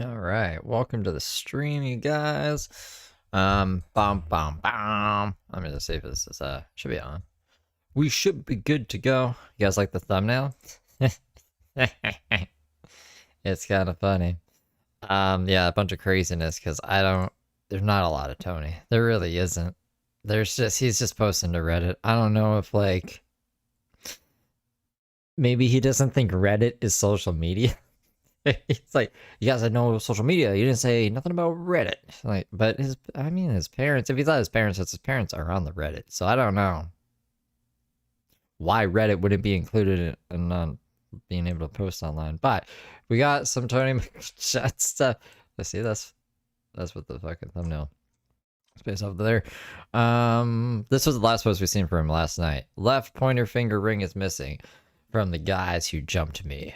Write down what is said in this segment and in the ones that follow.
All right, welcome to the stream, you guys. Bum bum bum. Let me just see if this is should be on. We should be good to go. You guys like the thumbnail? It's kind of funny. Yeah, a bunch of craziness because there's not a lot of Tony. There really isn't. He's just posting to Reddit. I don't know if maybe he doesn't think Reddit is social media. It's like, you guys had no social media. You didn't say nothing about Reddit. Like, but his parents, if he thought his parents are on the Reddit. So I don't know why Reddit wouldn't be included in being able to post online. But we got some Tony McChat stuff. Let's see, that's what the fucking thumbnail is based off of there. This was the last post we seen from him last night. Left pointer finger ring is missing from the guys who jumped me.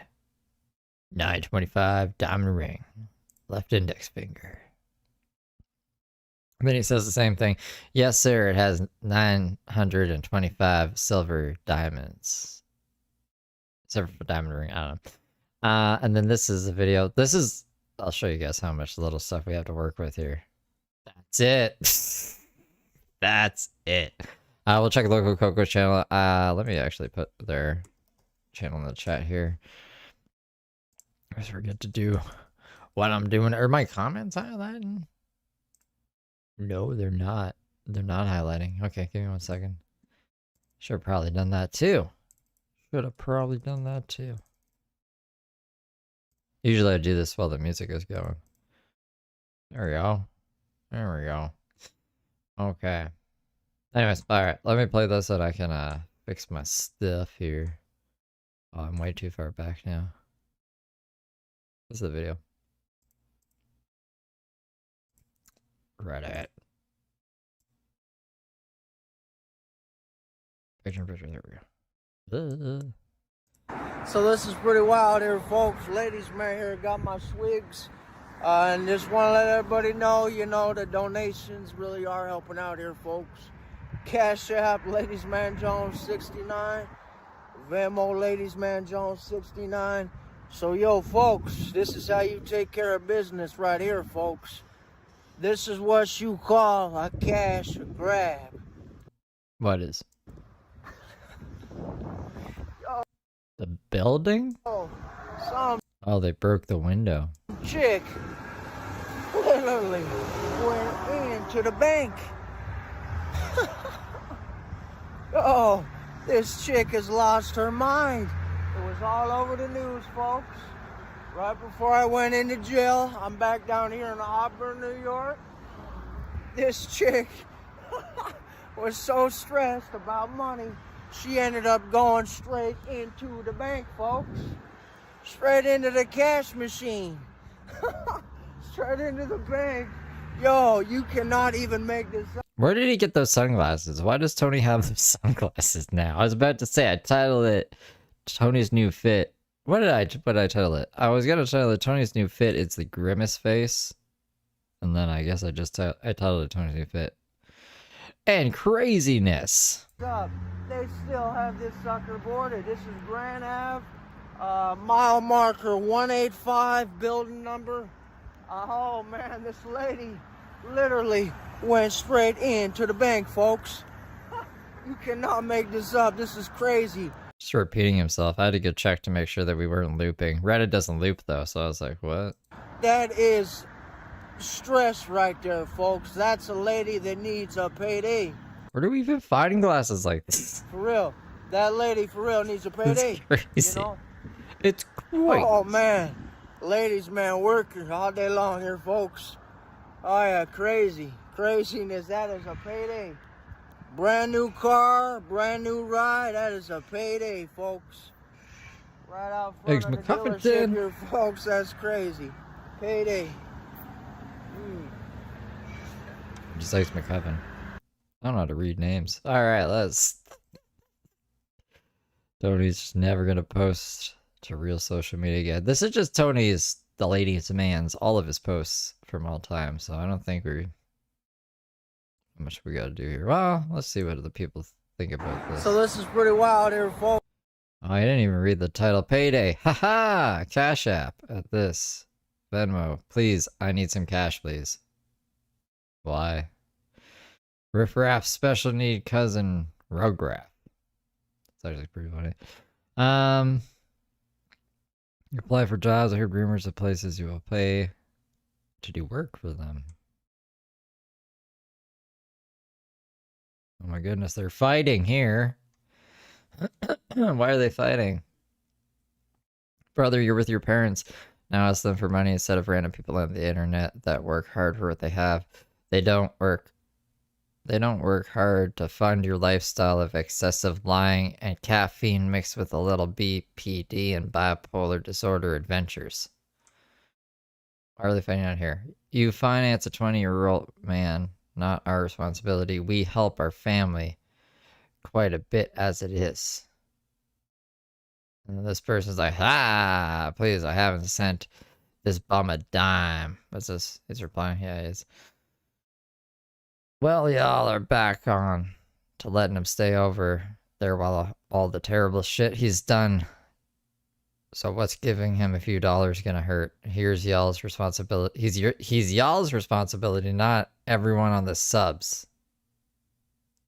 925 diamond ring, left index finger. And then he says the same thing. Yes, sir, it has 925 silver diamonds. Silver diamond ring, I don't know. And then this is a video. I'll show you guys how much little stuff we have to work with here. That's it. That's it. We'll check local Coco channel. Let me actually put their channel in the chat here. I always forget to do what I'm doing. Are my comments highlighting? No, they're not. They're not highlighting. Okay, give me 1 second. Should have probably done that too. Usually I do this while the music is going. There we go. There we go. Okay. Anyways, alright. Let me play this so that I can fix my stuff here. Oh, I'm way too far back now. This is the video. Reddit. Picture, there we go. So this is pretty wild here, folks. Ladies man here got my swigs. And just want to let everybody know, the donations really are helping out here, folks. Cash App, Ladies Man Jones 69. Venmo, Ladies Man Jones 69. So, yo, folks, this is how you take care of business right here, folks. This is what you call a cash grab. What is? The building? Some they broke the window. chick literally went into the bank. Oh, this chick has lost her mind. It was all over the news, folks. Right before I went into jail, I'm back down here in Auburn, New York. This chick was so stressed about money, she ended up going straight into the bank, folks. Straight into the cash machine. Straight into the bank. Yo, you cannot even make this up. Where did he get those sunglasses? Why does Tony have those sunglasses now? I was about to say, I titled it Tony's New Fit. What did I title it? I was gonna title it Tony's New Fit. It's the grimace face. And then I guess I titled it Tony's New Fit. And craziness. They still have this sucker boarded. This is Grand Ave. Mile marker 185, building number. Oh man, this lady literally went straight into the bank, folks. You cannot make this up. This is crazy. Just repeating himself. I had to go check to make sure that we weren't looping. Reddit doesn't loop though, so I was like, what? That is stress right there, folks. That's a lady that needs a payday. Where do we even find glasses like this? For real. That lady for real needs a payday. It's crazy. You know? It's quite. Oh man. Ladies, man, working all day long here, folks. Oh yeah, crazy. Craziness. That is a payday. Brand new car, brand new ride. That is a payday, folks. Right out front of the dealership here, folks. That's crazy. Payday. Just like McCubbin. I don't know how to read names. Alright, Tony's just never gonna post to real social media again. This is just Tony's The Lady Demands, all of his posts from all time, so I don't think how much we gotta do here. Well, let's see what the people think about this. So this is pretty wild here, folks. Oh, I didn't even read the title. Payday. Haha! Cash App at this. Venmo, please. I need some cash, please. Why? Riffraff special need cousin Rugraf. It's actually pretty funny. You apply for jobs. I heard rumors of places you will pay to do work for them. Oh my goodness, they're fighting here. Why are they fighting? Brother, you're with your parents. Now ask them for money instead of random people on the internet that work hard for what they have. They don't work hard to fund your lifestyle of excessive lying and caffeine mixed with a little BPD and bipolar disorder adventures. Why are they fighting out here? You finance a 20-year-old man, not our responsibility. We help our family quite a bit as it is. And this person's like, please, I haven't sent this bum a dime. What's this? He's replying, yeah, he is. Well, y'all are back on to letting him stay over there while all the terrible shit he's done. So what's giving him a few dollars gonna hurt? Here's y'all's responsibility. He's y'all's responsibility, not everyone on the subs.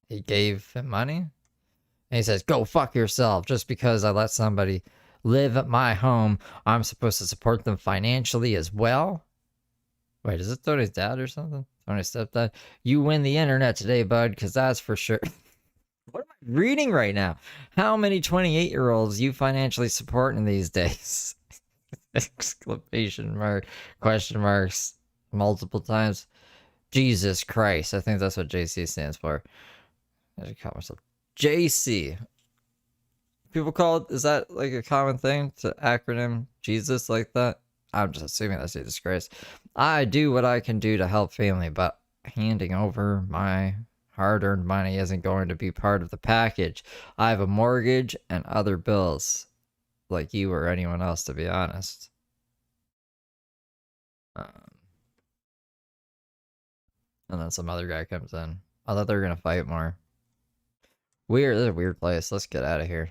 He gave him money? And he says, go fuck yourself. Just because I let somebody live at my home, I'm supposed to support them financially as well? Wait, is this Tony's dad or something? Tony's stepdad? You win the internet today, bud, because that's for sure. What am I reading right now? How many 28-year-olds you financially supporting these days? Exclamation mark, question marks, multiple times. Jesus Christ. I think that's what JC stands for. I should call myself JC. People call it, is that like a common thing to acronym Jesus like that? I'm just assuming that's Jesus Christ. I do what I can do to help family, but handing over my hard-earned money isn't going to be part of the package. I have a mortgage and other bills, like you or anyone else, to be honest. And then some other guy comes in. I thought they were gonna fight more. Weird. This is a weird place. Let's get out of here.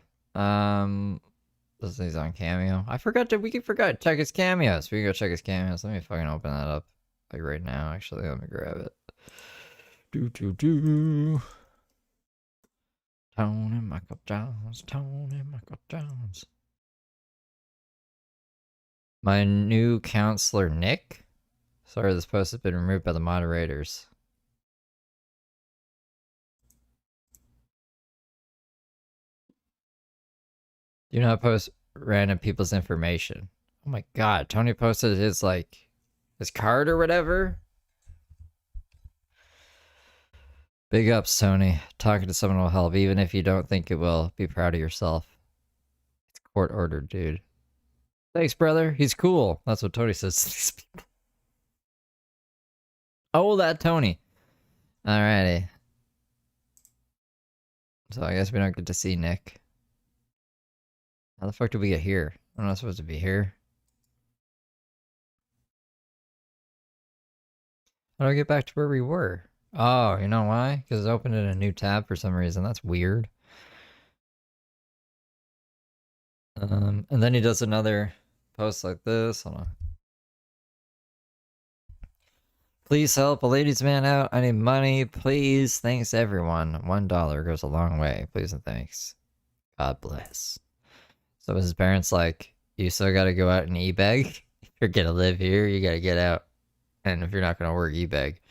This thing's on Cameo. We forgot to check his cameos. We can go check his cameos. Let me fucking open that up. Like right now, actually. Let me grab it. Tony Michael Jones. Tony Michael Jones. My new counselor, Nick? Sorry, this post has been removed by the moderators. Do not post random people's information. Oh my god, Tony posted his, like, his card or whatever? Big ups, Tony. Talking to someone will help, even if you don't think it will. Be proud of yourself. It's court ordered, dude. Thanks, brother. He's cool. That's what Tony says to these people. Oh, that Tony. Alrighty. So I guess we don't get to see Nick. How the fuck did we get here? I'm not supposed to be here. How do I get back to where we were? Oh, you know why? Because it opened in a new tab for some reason. That's weird. And then he does another post like this. Hold on. Please help a ladies' man out. I need money. Please. Thanks, everyone. $1 goes a long way. Please and thanks. God bless. So his parents like, you still gotta go out and e-beg? If you're gonna live here, you gotta get out. And if you're not gonna work, e-beg.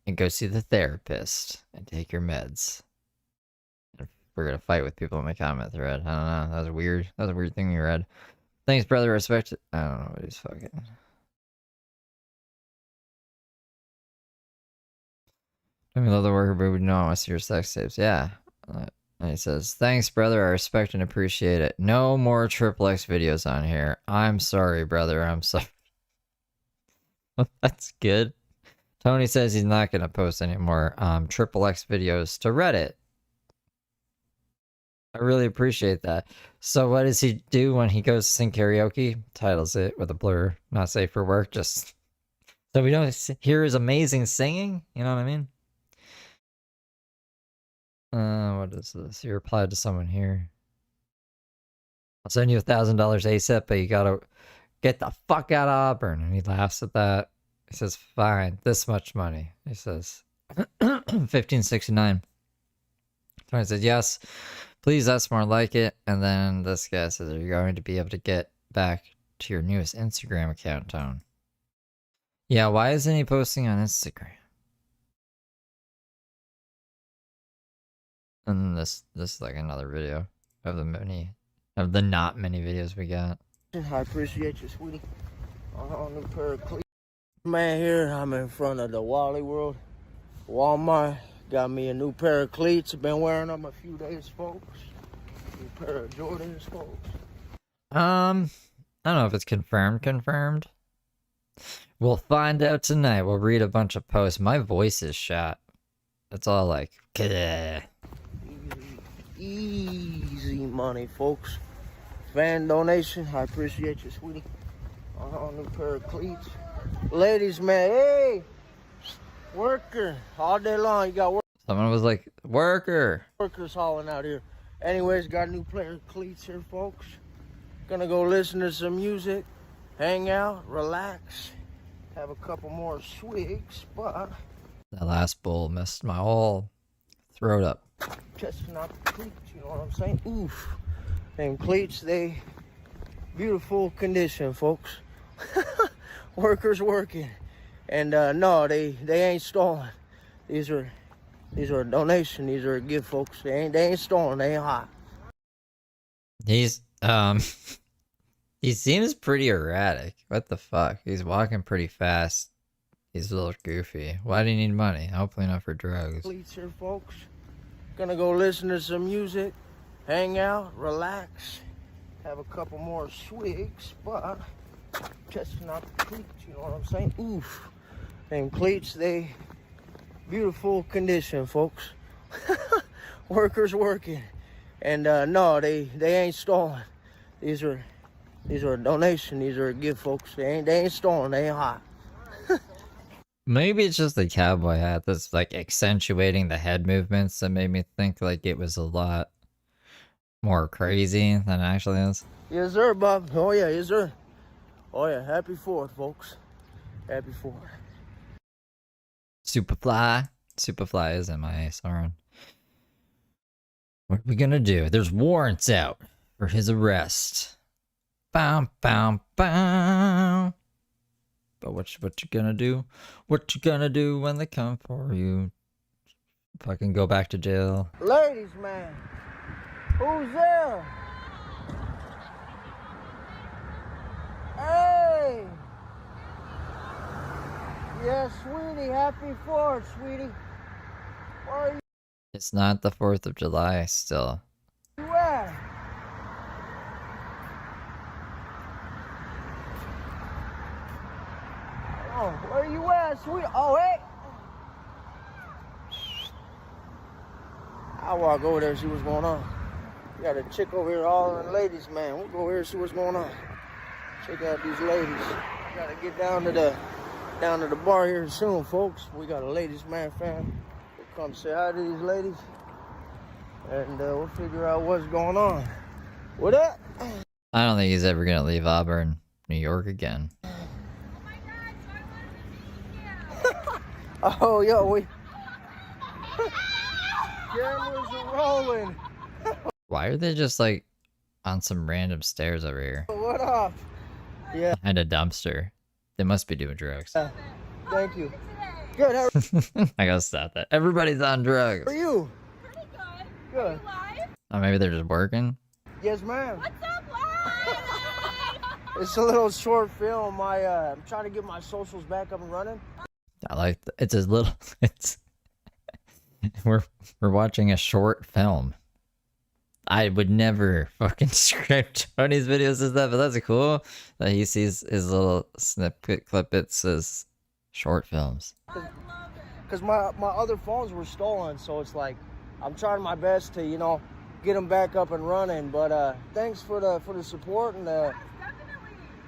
And go see the therapist. And take your meds. And we're gonna fight with people in the comment thread. I don't know. That was weird. That was a weird thing you read. Thanks, brother. Respect. I don't know what he's fucking... I love the worker, but we don't want to see your sex tapes. Yeah. And he says, thanks, brother. I respect and appreciate it. No more XXX videos on here. I'm sorry, brother. I'm sorry. That's good. Tony says he's not going to post any more XXX videos to Reddit. I really appreciate that. So what does he do when he goes to sing karaoke? Titles it with a blur. Not safe for work. Just so we don't hear his amazing singing. You know what I mean? What is this? He replied to someone here. I'll send you $1,000 ASAP, but you Get the fuck out of Auburn. And he laughs at that. He says, fine, this much money. He says, 1569. So I said, yes, please, that's more like it. And then this guy says, are you going to be able to get back to your newest Instagram account, Tone? Yeah, why isn't he posting on Instagram? And this is like another video of the not many videos we got. I appreciate you, sweetie. On the pair of cleats. Man, here I'm in front of the Wally World Walmart. Got me a new pair of cleats. I've been wearing them a few days, folks. New pair of Jordans, folks. I don't know if it's confirmed. We'll find out tonight. We'll read a bunch of posts. My voice is shot. It's all like, Keh. Easy money, folks. Fan donation. I appreciate you, sweetie. On new pair of cleats. Ladies, man, hey! Worker. All day long, you got work. Someone was like, worker. Workers hauling out here. Anyways, got a new pair of cleats here, folks. Gonna go listen to some music, hang out, relax, have a couple more swigs, but that last bowl messed my whole throat up. Testing out the cleats, you know what I'm saying? Oof. Them cleats, they beautiful condition, folks. Workers working. And no, they ain't stolen. These are a donation. These are a gift, folks. They ain't stolen. They ain't hot. He's he seems pretty erratic. What the fuck? He's walking pretty fast. He's a little goofy. Why do you need money? Hopefully not for drugs. Cleats here, folks. Gonna go listen to some music, hang out, relax, have a couple more swigs, but testing out the cleats, you know what I'm saying? Oof. Them cleats, they beautiful condition, folks. Workers working. And no, they ain't stolen. These are a donation. These are a gift, folks. They ain't stolen. They ain't hot. Maybe it's just the cowboy hat that's like accentuating the head movements that made me think like it was a lot more crazy than it actually is. Yes, sir, Bob. Oh, yeah, yes, sir. Oh, yeah. Happy 4th, folks. Happy 4th. Superfly is MIA, Sauron. What are we gonna do? There's warrants out for his arrest. Bam, bam, bam. But what you gonna do? What you gonna do when they come for you? Fucking go back to jail. Ladies, man. Who's there? Hey! Yeah, sweetie. Happy 4th, sweetie. Where are It's not the 4th of July still. you at? Oh, where you at, sweetie? Oh, hey! I'll walk over there and see what's going on. We got a chick over here, all the ladies, man. We'll go over here and see what's going on. Check out these ladies. Gotta get down to the bar here soon, folks. We got a ladies man fam. We'll come say hi to these ladies, and we'll figure out what's going on. What up? I don't think he's ever gonna leave Auburn, New York again. Oh, yo, we cameras are rolling. Why are they just like on some random stairs over here? What up? Yeah. And a dumpster. They must be doing drugs. Thank you. Good. How I gotta stop that. Everybody's on drugs. are you? Pretty good. Good. Are you live? Oh, maybe they're just working. Yes, ma'am. What's up, live? It's a little short film. I'm trying to get my socials back up and running. I like it's a little. It's we're watching a short film. I would never fucking script Tony's videos as that, but that's cool that he sees his little snippet clip. It says short films. Because my other phones were stolen, so it's like I'm trying my best to get them back up and running. But thanks for the support and Definitely.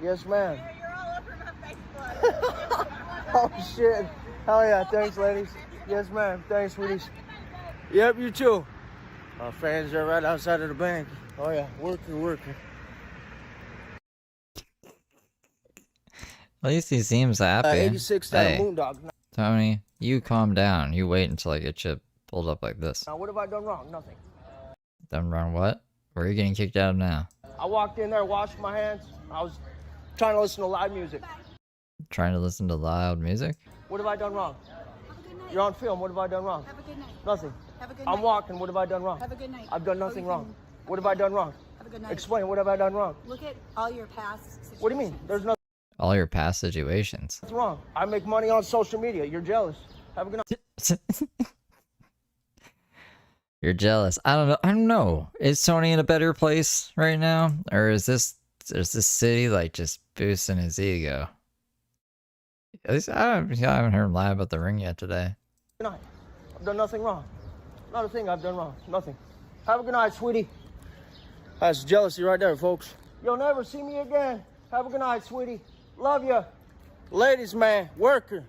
yes, ma'am. You're all over my Facebook. Oh shit! Hell yeah! Thanks, ladies. Yes, ma'am. Thanks, sweeties. Yep, you too. My fans are right outside of the bank. Oh yeah, working. At least he seems happy. 86 down Hey, a Moondog. Tony, you calm down. You wait until I get you pulled up like this. Now, what have I done wrong? Nothing. Done wrong what? Where are you getting kicked out of now? I walked in there, washed my hands. I was trying to listen to live music. Trying to listen to loud music? What have I done wrong? Have a good night. You're on film. What have I done wrong? Have a good night. Nothing. Have a good night. I'm walking. What have I done wrong? Have a good night. I've done nothing wrong. What have I done wrong? Have a good night. Explain. What have I done wrong? Look at all your past situations. What do you mean? There's nothing All your past situations. wrong. I make money on social media. You're jealous. Have a good night. You're jealous. I don't know. Is Tony in a better place right now? Or is this city like just boosting his ego? At least I haven't heard him lie about the ring yet today. Good night. I've done nothing wrong. Not a thing I've done wrong. Nothing. Have a good night, sweetie. That's jealousy right there, folks. You'll never see me again. Have a good night, sweetie. Love you. Ladies, man. Worker.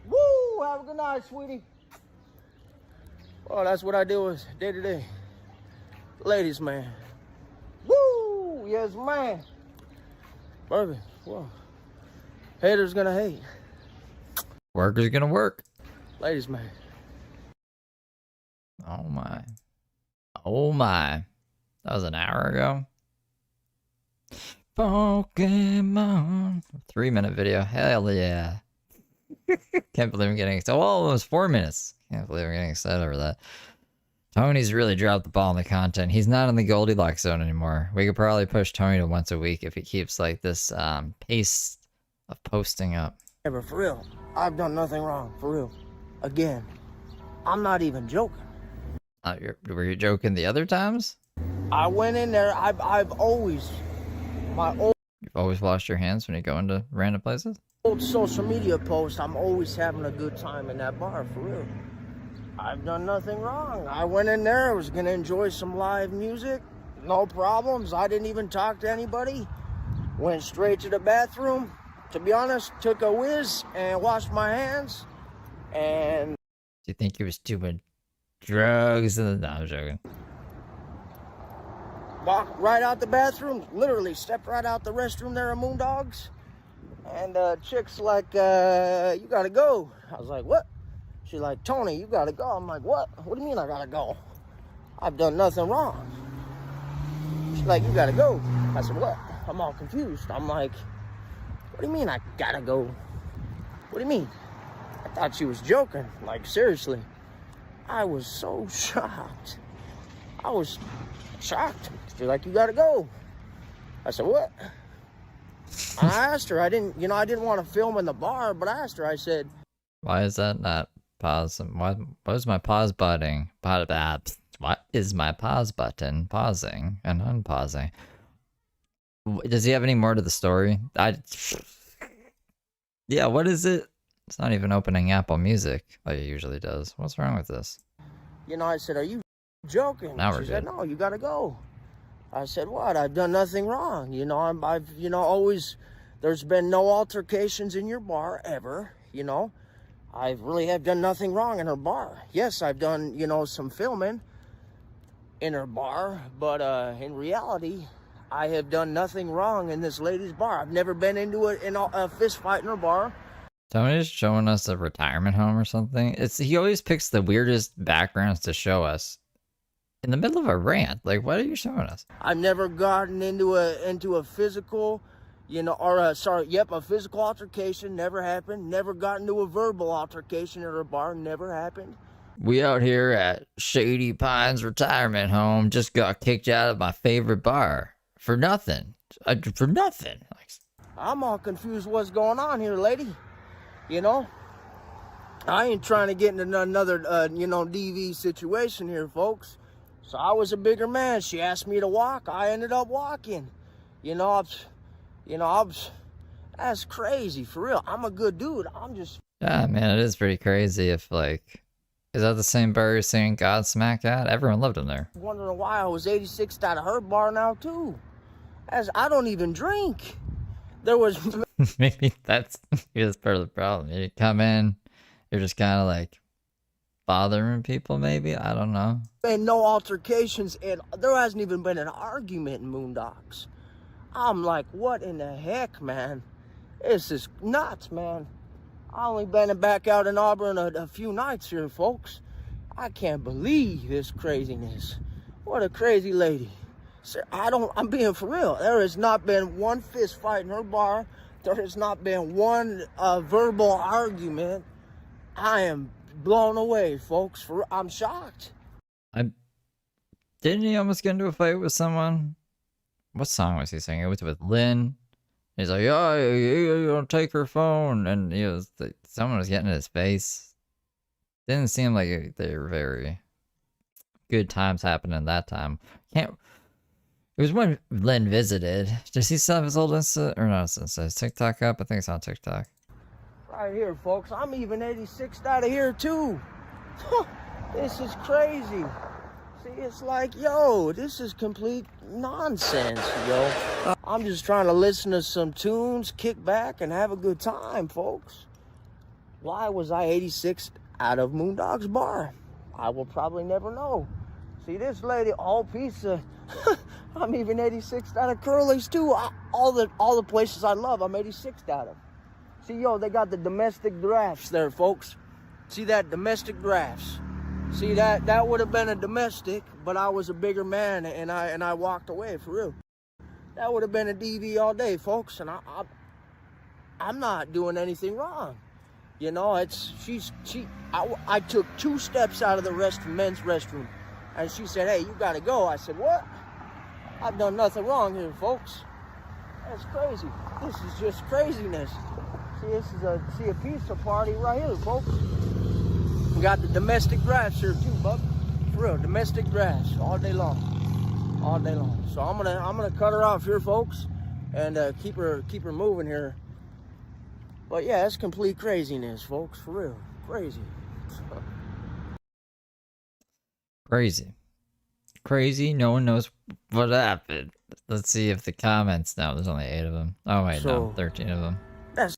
Woo! Have a good night, sweetie. Well, that's what I do with day to day. Ladies, man. Woo! Yes, man. Perfect. Whoa. Haters gonna hate. Worker's gonna work. Ladies, man. Oh my. Oh my. That was an hour ago. Pokemon. 3-minute video. Hell yeah. Can't believe I'm getting excited. Well, it was 4 minutes. Can't believe I'm getting excited over that. Tony's really dropped the ball on the content. He's not in the Goldilocks zone anymore. We could probably push Tony to once a week if he keeps like this pace of posting up. Yeah, but for real, I've done nothing wrong. For real. Again, I'm not even joking. Were you joking the other times? I went in there. I've always, my You've always washed your hands when you go into random places? old social media post, I'm always having a good time in that bar, for real. I've done nothing wrong. I went in there, I was gonna enjoy some live music, no problems. I didn't even talk to anybody. Went straight to the bathroom. To be honest, took a whiz and washed my hands. And Do you think he was doing drugs? No, I'm joking. walked right out the bathroom, literally stepped right out the restroom there at Moondogs. And chick's like, you gotta go. I was like, what? She's like, Tony, you gotta go. I'm like, what? What do you mean I gotta go? I've done nothing wrong. She's like, you gotta go. I said, what? I'm all confused. I'm like, what do you mean I gotta go? What do you mean? I thought she was joking. Like, seriously. I was so shocked. I was shocked. She's like, you gotta go. I said, what? I asked her, I didn't want to film in the bar, but I asked her, I said, Why is that not pause? What is my pause button? What is my pause button? Pausing and unpausing. Does he have any more to the story? Yeah, what is it? It's not even opening Apple Music like it usually does. What's wrong with this? I said, are you joking? Now we're She said, good. no, you gotta go. I said, what? I've done nothing wrong. I've always, there's been no altercations in your bar ever, I really have done nothing wrong in her bar. Yes, I've done, some filming in her bar, but in reality, I have done nothing wrong in this lady's bar. I've never been into a fist fight in her bar. Tony's showing us a retirement home or something. He always picks the weirdest backgrounds to show us in the middle of a rant. Like, what are you showing us? I've never gotten into a physical, a physical altercation. Never happened. Never got into a verbal altercation at her bar. Never happened. We out here at Shady Pines Retirement Home just got kicked out of my favorite bar for nothing. For nothing. I'm all confused what's going on here, lady. I ain't trying to get into another, DV situation here, folks. So I was a bigger man. She asked me to walk. I ended up walking. That's crazy, for real. I'm a good dude. I'm just... Yeah, man, it is pretty crazy if, is that the same bar you're saying Godsmack at? Everyone loved him there. wondering why I was 86th out of her bar now, too. As I don't even drink. There was... Maybe that's part of the problem. You come in, you're just kind of bothering people, maybe? I don't know. And no altercations, and there hasn't even been an argument in Moondocks. I'm like, what in the heck, man? This is nuts, man. I only been back out in Auburn a few nights here, folks. I can't believe this craziness. What a crazy lady. Sir, I'm being for real. There has not been one fist fight in her bar. There has not been one verbal argument. I am blown away, folks. I'm shocked. Didn't he almost get into a fight with someone? What song was he singing? It was with Lynn. He's like, "Oh, you don't take her phone," and someone was getting in his face. Didn't seem like they were very good times happening that time. It was when Lynn visited. Does he still have his old Insta or not? His TikTok up? I think it's on TikTok. Right here, folks. I'm even 86th out of here too. This is crazy. See, it's like, yo, this is complete nonsense, yo. I'm just trying to listen to some tunes, kick back, and have a good time, folks. Why was I 86th out of Moondog's bar? I will probably never know. See, this lady, all pizza. I'm even 86th out of Curly's too. All the places I love, I'm 86th out of. See, yo, they got the domestic drafts there, folks. See that domestic drafts. See, that would have been a domestic, but I was a bigger man, and I walked away, for real. That would have been a DV all day, folks, and I'm not doing anything wrong. You know, I took 2 steps out of the men's restroom, and she said, "Hey, you gotta go." I said, "What? I've done nothing wrong here, folks." That's crazy. This is just craziness. See, this is a pizza party right here, folks. We got the domestic drafts here too, bub. For real, domestic drafts all day long, all day long. So I'm gonna cut her off here, folks, and keep her moving here. But yeah, it's complete craziness, folks. For real, crazy. Crazy. No one knows what happened. Let's see if the comments now. There's only 8 of them. Oh wait, no, 13 of them. That's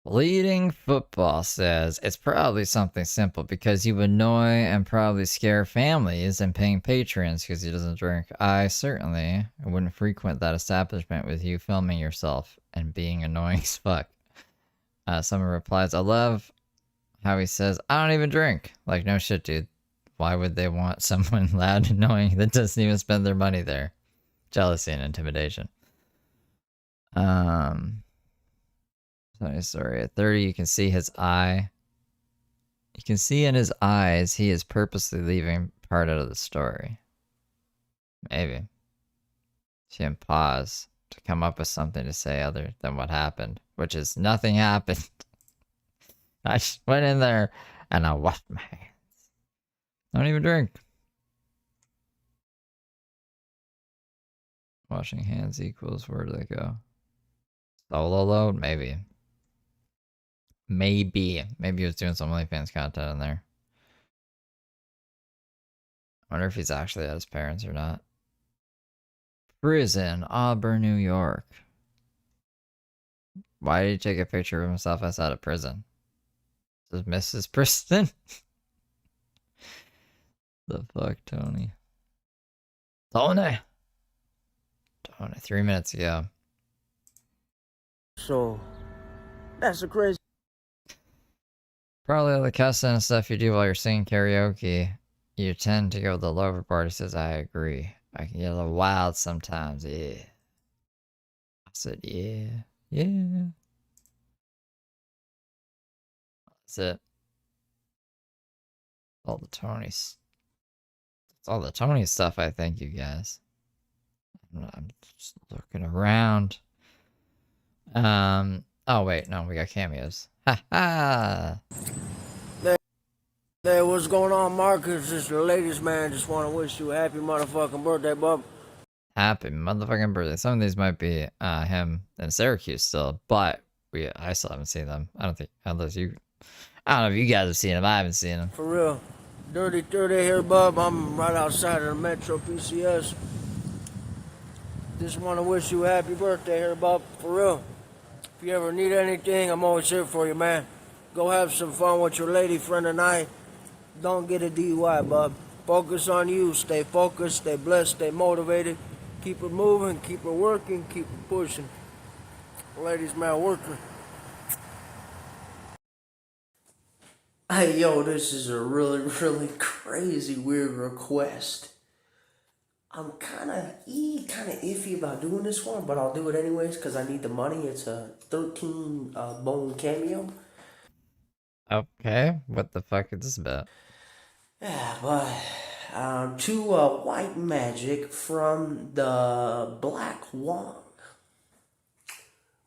Bleeding Football says it's probably something simple because you annoy and probably scare families and paying patrons because he doesn't drink. I certainly wouldn't frequent that establishment with you filming yourself and being annoying as fuck. Someone replies, I love how he says, I don't even drink. Like, no shit, dude. Why would they want someone loud and annoying that doesn't even spend their money there? Jealousy and intimidation. Sorry, at 30 you can see his eye. You can see in his eyes he is purposely leaving part out of the story. Maybe. See him pause to come up with something to say other than what happened, which is nothing happened. I just went in there and I washed my hands. Don't even drink. Washing hands equals where do they go? Solo load? Maybe. Maybe he was doing some OnlyFans content in there. I wonder if he's actually at his parents or not. Prison, Auburn, New York. Why did he take a picture of himself outside of prison? This is Mrs. Preston? The fuck, Tony? Tony, 3 minutes ago. so. That's a crazy. Probably all the cussing and stuff you do while you're singing karaoke, you tend to go with the lover part. He says, I agree. I can get a little wild sometimes, yeah. I said, yeah. That's it. All the Tonys. It's all the Tony stuff, I think, you guys. I'm just looking around. Oh, wait, no, we got cameos. Ha ha! Hey, what's going on, Marcus? This is the ladies, man. Just want to wish you a happy motherfucking birthday, bub. Happy motherfucking birthday. Some of these might be him in Syracuse still, but I still haven't seen them. I don't think, unless you, I don't know if you guys have seen them. I haven't seen them. For real. Dirty 30 here, bub. I'm right outside of the Metro PCS. Just want to wish you a happy birthday here, bub. For real. If you ever need anything, I'm always here for you, man. Go have some fun with your lady friend tonight. Don't get a DUI, bub. Focus on you. Stay focused, stay blessed, stay motivated. Keep it moving, keep it working, keep it pushing. Ladies man worker. Hey yo, this is a really crazy weird request. I'm kind of iffy about doing this one, but I'll do it anyways because I need the money. It's a 13 bone cameo. Okay, what the fuck is this about? Yeah, but two white magic from the Black Wong.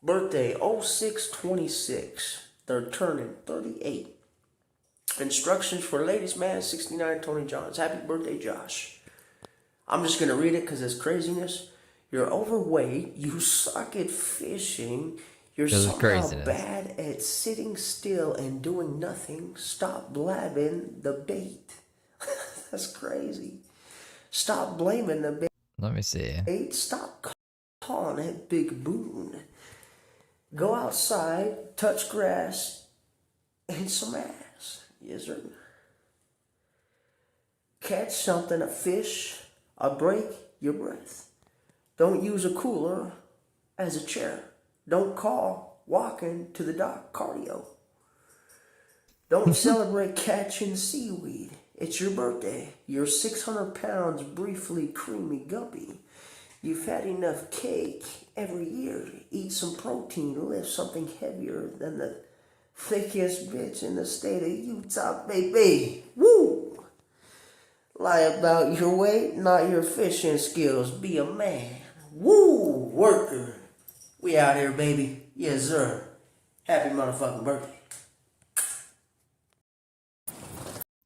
Birthday 0626. They're turning 38. Instructions for ladies man 69 Tony Johns. Happy birthday, Josh. I'm just gonna read it because it's craziness. You're overweight. You suck at fishing. You're somehow bad at sitting still and doing nothing. Stop blabbing the bait. That's crazy. Stop blaming the bait. Let me see. Stop calling it Big Boon. Go outside, touch grass, and some ass. Yes, sir. Catch something, a fish, break your breath. Don't use a cooler as a chair. Don't call walking to the dock cardio. Don't celebrate catching seaweed. It's your birthday. You're 600 pounds, briefly creamy guppy. You've had enough cake every year. Eat some protein. Lift something heavier than the thickest bitch in the state of Utah, baby. Woo! Lie about your weight, not your fishing skills. Be a man. Woo! Worker. We out here, baby. Yes, sir. Happy motherfucking birthday.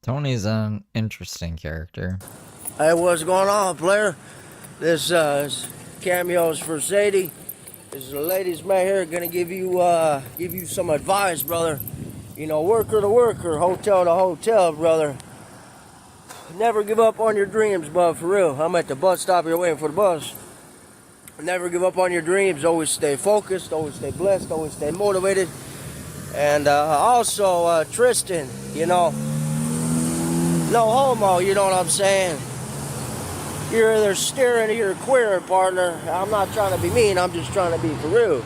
Tony's an interesting character. Hey, what's going on, player? This Cameo's for Sadie. This is a ladies' man here, gonna give you some advice, brother. You know, worker to worker, hotel to hotel, brother. Never give up on your dreams, bud, for real. I'm at the bus stop here waiting for the bus. Never give up on your dreams. Always stay focused, always stay blessed, always stay motivated. And also, Tristan, you know, no homo, you know what I'm saying? You're either steering or you're queering, partner. I'm not trying to be mean, I'm just trying to be for real.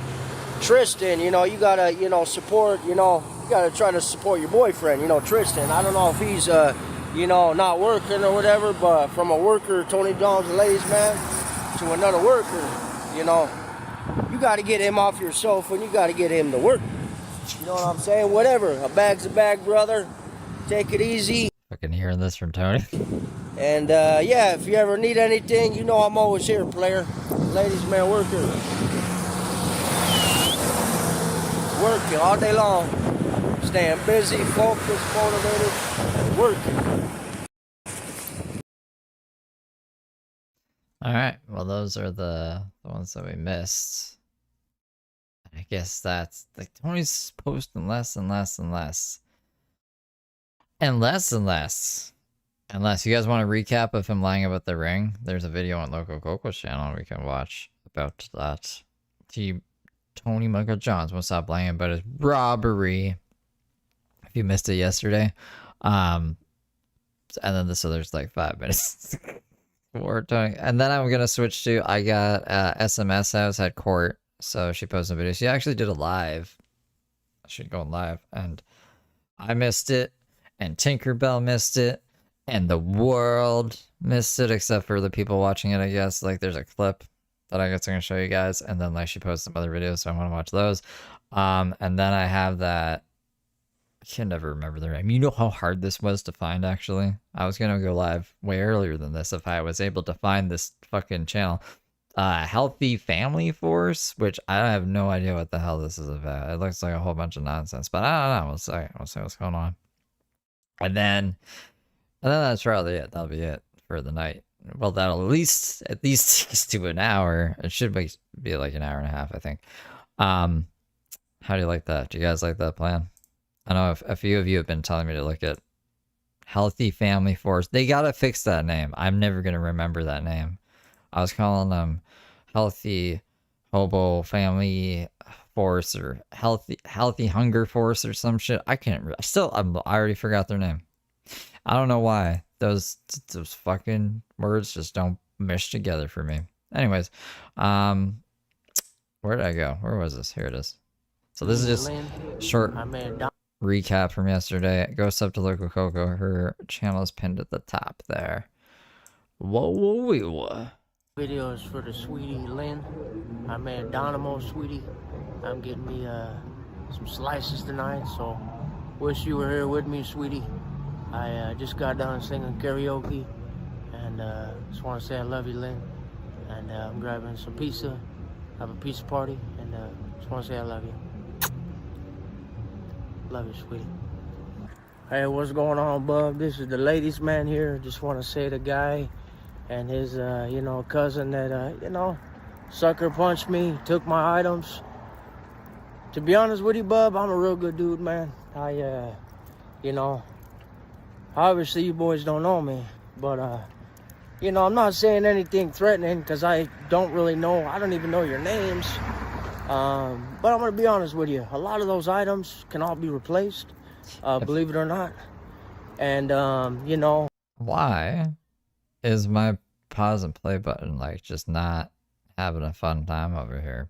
Tristan, you know, you gotta, you know, support, you know, you gotta try to support your boyfriend, you know, Tristan. I don't know if he's, you know, not working or whatever, but from a worker, Tony Jones, a ladies' man, to another worker, you know, you gotta get him off your sofa and you gotta get him to work. You know what I'm saying? Whatever. A bag's a bag, brother. Take it easy. Fucking hearing this from Tony. And yeah, if you ever need anything, you know I'm always here, player. Ladies, man, worker. Working all day long. Staying busy, focused, motivated, working. Alright, well those are the ones that we missed. I guess that's like Tony's posting less and less and less. And less and less. Unless you guys want a recap of him lying about the ring, there's a video on Loco Coco's channel we can watch about that. Tony Michael Johns won't stop lying about his robbery. If you missed it yesterday. And then this other's like 5 minutes. For Tony. And then I'm gonna switch to I got SMS House at court. So she posted a video. She actually did a live. She'd go live. And I missed it. And Tinkerbell missed it. And the world missed it, except for the people watching it, I guess. Like, there's a clip that I guess I'm going to show you guys. And then, like, she posted some other videos, so I want to watch those. And then I have that... I can never remember the name. You know how hard this was to find, actually? I was going to go live way earlier than this if I was able to find this fucking channel. Healthy Family Force, which I have no idea what the hell this is about. It looks like a whole bunch of nonsense, but I don't know. We'll see what's going on. And then that's probably it. That'll be it for the night. Well, that'll at least take us to an hour. It should be like an hour and a half, I think. How do you like that? Do you guys like that plan? I know a few of you have been telling me to look at Healthy Family Force. They gotta fix that name. I'm never gonna remember that name. I was calling them Healthy Hobo Family Force or Healthy Hunger Force or some shit. I can't. I already forgot their name. I don't know why. Those fucking words just don't mesh together for me. Anyways, where did I go? Where was this? Here it is. So this is just short recap from yesterday. Go sub to Local Coco. Her channel is pinned at the top there. Whoa. Videos for the sweetie Lynn. I made Dynamo sweetie. I'm getting me some slices tonight, so wish you were here with me, sweetie. I just got done singing karaoke, and just want to say I love you, Lynn. And I'm grabbing some pizza, have a pizza party, and just want to say I love you. Love you, sweetie. Hey, what's going on, bub? This is the ladies' man here. Just want to say the guy and his, cousin that, sucker punched me, took my items. To be honest with you, bub, I'm a real good dude, man. Obviously you boys don't know me, but, I'm not saying anything threatening because I don't really know. I don't even know your names. But I'm going to be honest with you. A lot of those items can all be replaced, believe it or not. And, Why is my pause and play button, like, just not having a fun time over here?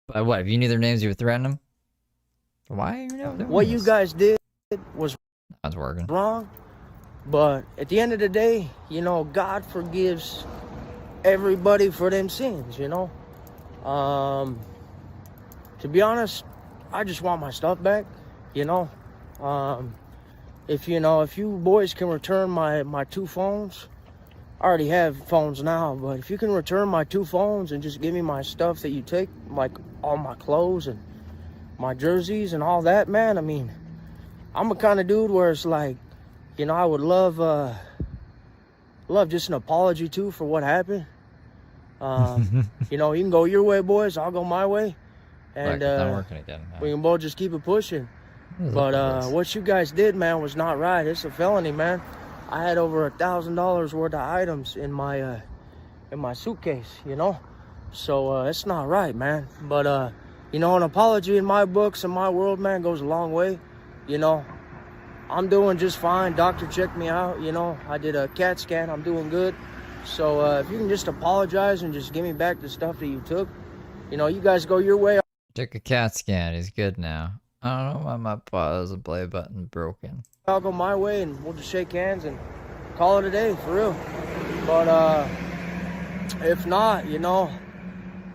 But what, if you knew their names, you would threaten them? Why are you doing what this? you guys did was That's working. wrong. But at the end of the day, God forgives everybody for them sins, To be honest, I just want my stuff back, If you boys can return my 2 phones, I already have phones now, but if you can return my 2 phones and just give me my stuff that you take, like all my clothes and my jerseys and all that, man, I mean, I'm a kind of dude where it's like, I would love just an apology too for what happened. You can go your way, boys, I'll go my way. And Look, it's not working again. we can both just keep it pushing. But what you guys did, man, was not right. It's a felony, man. I had over $1,000 worth of items in my suitcase, So it's not right, man. But an apology in my books and my world, man, goes a long way. I'm doing just fine. Doctor checked me out, I did a CAT scan. I'm doing good. So if you can just apologize and just give me back the stuff that you took, you guys go your way. Took a CAT scan. He's good now. I don't know why my pause and play button broken. I'll go my way and we'll just shake hands and call it a day, for real. But if not,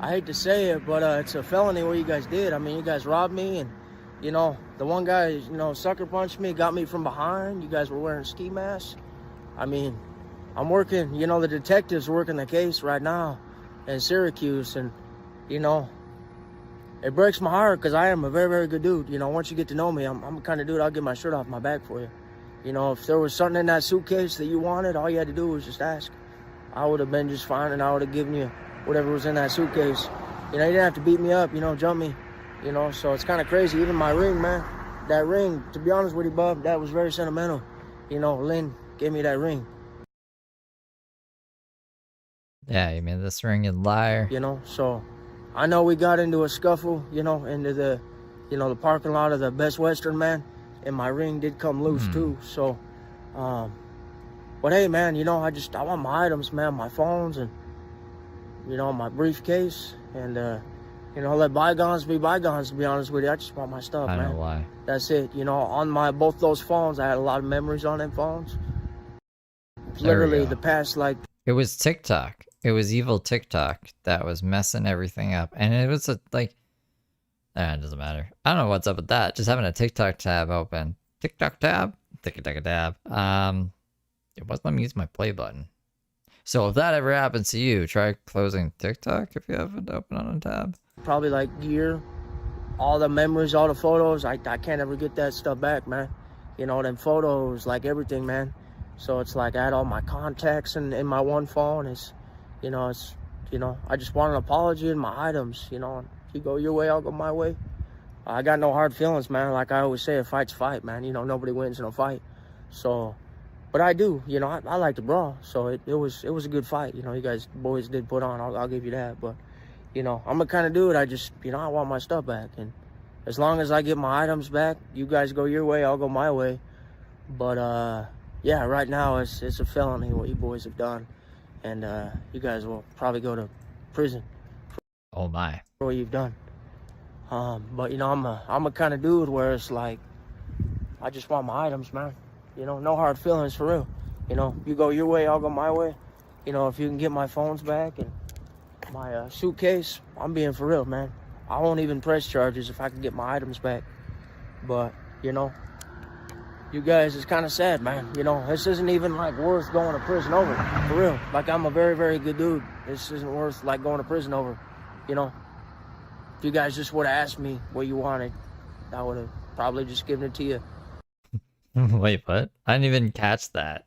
I hate to say it, but it's a felony what you guys did. I mean, you guys robbed me, and the one guy, sucker punched me, got me from behind. You guys were wearing ski masks. I mean, I'm working, the detectives working the case right now in Syracuse, and it breaks my heart because I am a very, very good dude. Once you get to know me, I'm the kind of dude, I'll get my shirt off my back for you. If there was something in that suitcase that you wanted, all you had to do was just ask. I would have been just fine, and I would have given you whatever was in that suitcase. You didn't have to beat me up, jump me, so it's kind of crazy. Even my ring, man, that ring, to be honest with you, bub, that was very sentimental. Lynn gave me that ring. Yeah, you mean this ring, you liar. So I know we got into a scuffle, into the, the parking lot of the Best Western, man, and my ring did come loose too. So, but hey, man, I want my items, man, my phones and, my briefcase, and, let bygones be bygones, to be honest with you. I just want my stuff, man. I know why. That's it. On both those phones, I had a lot of memories on them phones. Literally the past, like... It was TikTok. It was evil TikTok that was messing everything up. And it was it doesn't matter. I don't know what's up with that. Just having a TikTok tab open. TikTok tab? TikTok tab. It wasn't letting me use my play button. So if that ever happens to you, try closing TikTok if you have it open on a tab. Probably like year, all the memories, all the photos, I can't ever get that stuff back, man. Them photos, like everything, man. So it's like I had all my contacts in my one phone. I just want an apology and my items, You go your way, I'll go my way. I got no hard feelings, man. Like I always say, a fight's a fight, man. Nobody wins in a fight. So, but I do, I like to brawl. So it was a good fight. You guys boys did put on, I'll give you that. But, I'm the kind of dude, I just, I want my stuff back. And as long as I get my items back, you guys go your way, I'll go my way. But, yeah, right now it's a felony what you boys have done. And you guys will probably go to prison Oh my. for what you've done. But you know, I'm a kind of dude where it's like, I just want my items, man. You know, no hard feelings for real. You know, you go your way, I'll go my way. You know, if you can get my phones back and my suitcase, I'm being for real, man. I won't even press charges if I can get my items back. But, you know, you guys, it's kind of sad, man. You know, this isn't even like worth going to prison over, for real. Like, I'm a very, very good dude. This isn't worth like going to prison over, you know. If you guys just would have asked me what you wanted, I would have probably just given it to you. Wait, what? I didn't even catch that.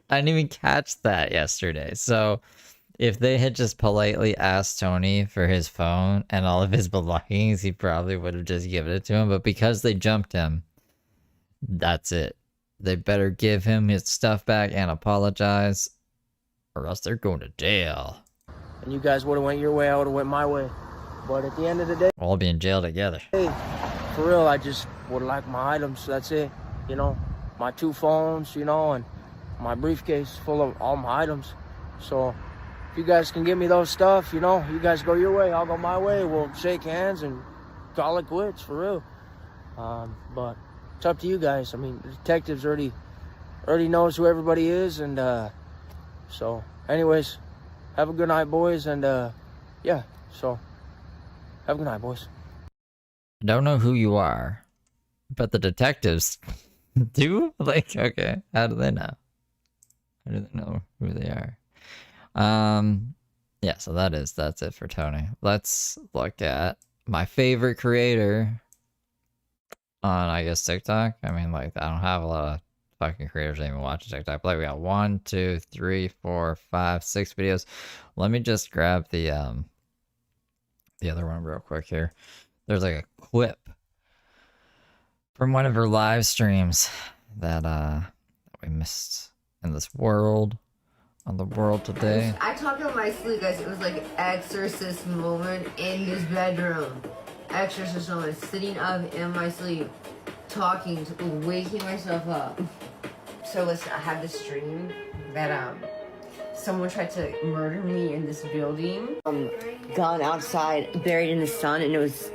I didn't even catch that yesterday. So if they had just politely asked Tony for his phone and all of his belongings, he probably would have just given it to him. But because they jumped him, that's it. They better give him his stuff back and apologize, or else they're going to jail. And you guys would have went your way, I would have went my way. But at the end of the day, We'll all be in jail together. hey, for real, I just would like my items. That's it. You know, my 2 phones, you know, and my briefcase full of all my items. So if you guys can give me those stuff, you know, you guys go your way, I'll go my way. We'll shake hands and call it quits, for real. But it's up to you guys. I mean, the detectives already knows who everybody is, and so anyways, have a good night, boys, and yeah, so have a good night, boys. I don't know who you are, but the detectives do? Like, okay, how do they know? How do they know who they are? Yeah, so that's it for Tony. Let's look at my favorite creator on, I guess, TikTok. I mean, like, I don't have a lot of fucking creators that even watch TikTok. But like, we got 1, 2, 3, 4, 5, 6 videos. Let me just grab the other one real quick here. There's like a clip from one of her live streams that we missed in this world, on the world today. I talked in my sleep, guys. It was like exorcist moment in this bedroom. Exorcist moment, sitting up in my sleep, talking, waking myself up. So listen, I had this dream that someone tried to murder me in this building. Gone outside, buried in the sun, and it was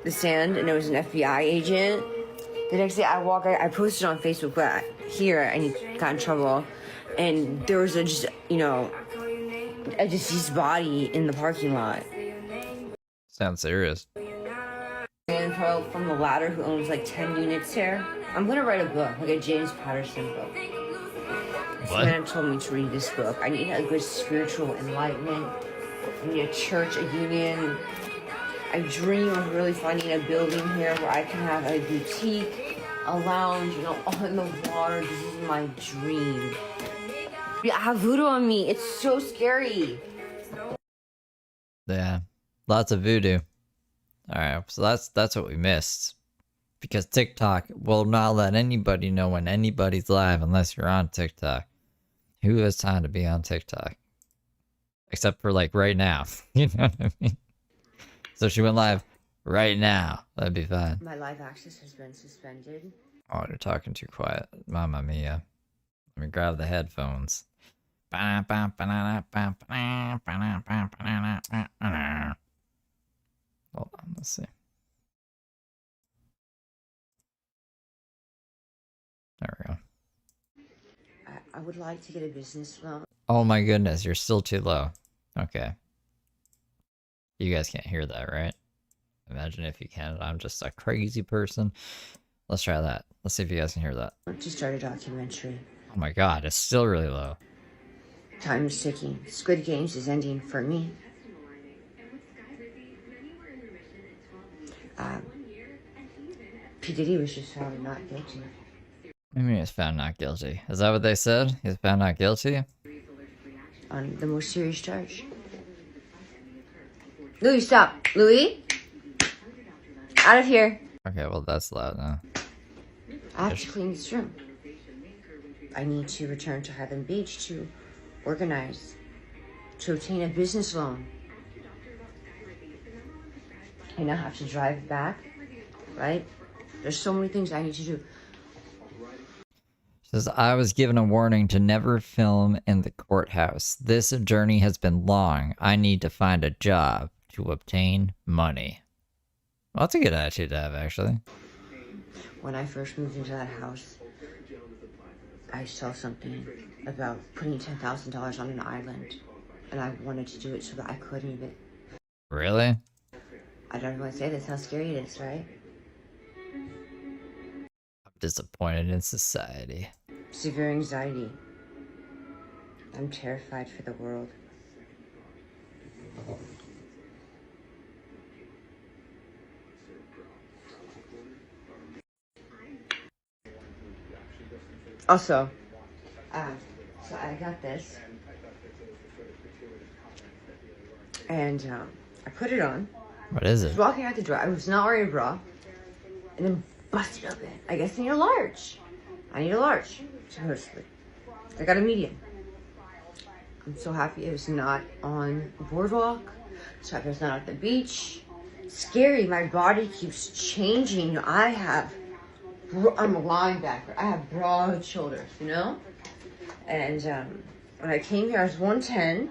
the sand, and it was an FBI agent. The next day I posted on Facebook, but here I got in trouble. And there was a deceased body in the parking lot. Sounds serious. And from the ladder who owns like 10 units here. I'm gonna write a book, like a James Patterson book. What? Man told me to read this book. I need a good spiritual enlightenment. I need a church, a union. I dream of really finding a building here where I can have a boutique, a lounge, you know, all in the water. This is my dream. I have voodoo on me. It's so scary. Yeah, lots of voodoo. All right, so that's what we missed, because TikTok will not let anybody know when anybody's live unless you're on TikTok. Who has time to be on TikTok? Except for like right now, you know what I mean? So she went live right now. That'd be fine. My live access has been suspended. Oh, you're talking too quiet. Mamma mia. Let me grab the headphones. Hold on, let's see. There we go. I would like to get a business loan. Oh my goodness, you're still too low. Okay. You guys can't hear that, right? Imagine if you can. I'm just a crazy person. Let's try that. Let's see if you guys can hear that. To start a documentary. Oh my god, it's still really low. Time is ticking. Squid Games is ending for me. P. Diddy was just found not guilty. I mean, he's found not guilty. Is that what they said? He's found not guilty? On the most serious charge. Louis, stop. Louis? Out of here. Okay, well that's loud now. I have to clean this room. I need to return to Highland Beach to organize, to obtain a business loan. I now have to drive back, right? There's so many things I need to do. Says, I was given a warning to never film in the courthouse. This journey has been long. I need to find a job to obtain money. Well, that's a good attitude to have, actually. When I first moved into that house, I saw something about putting $10,000 on an island, and I wanted to do it so that I couldn't even. Really? I don't want to say this, how scary it is, right? I'm disappointed in society. Severe anxiety. I'm terrified for the world. Also, so I got this, and I put it on. What is I it? was walking out the door. I was not wearing a bra, and then busted open. I guess I need a large. I need a large, supposedly. I got a medium. I'm so happy it was not on the boardwalk. So happy it was not at the beach. Scary. My body keeps changing. I'm a linebacker. I have broad shoulders, you know? And when I came here, I was 110.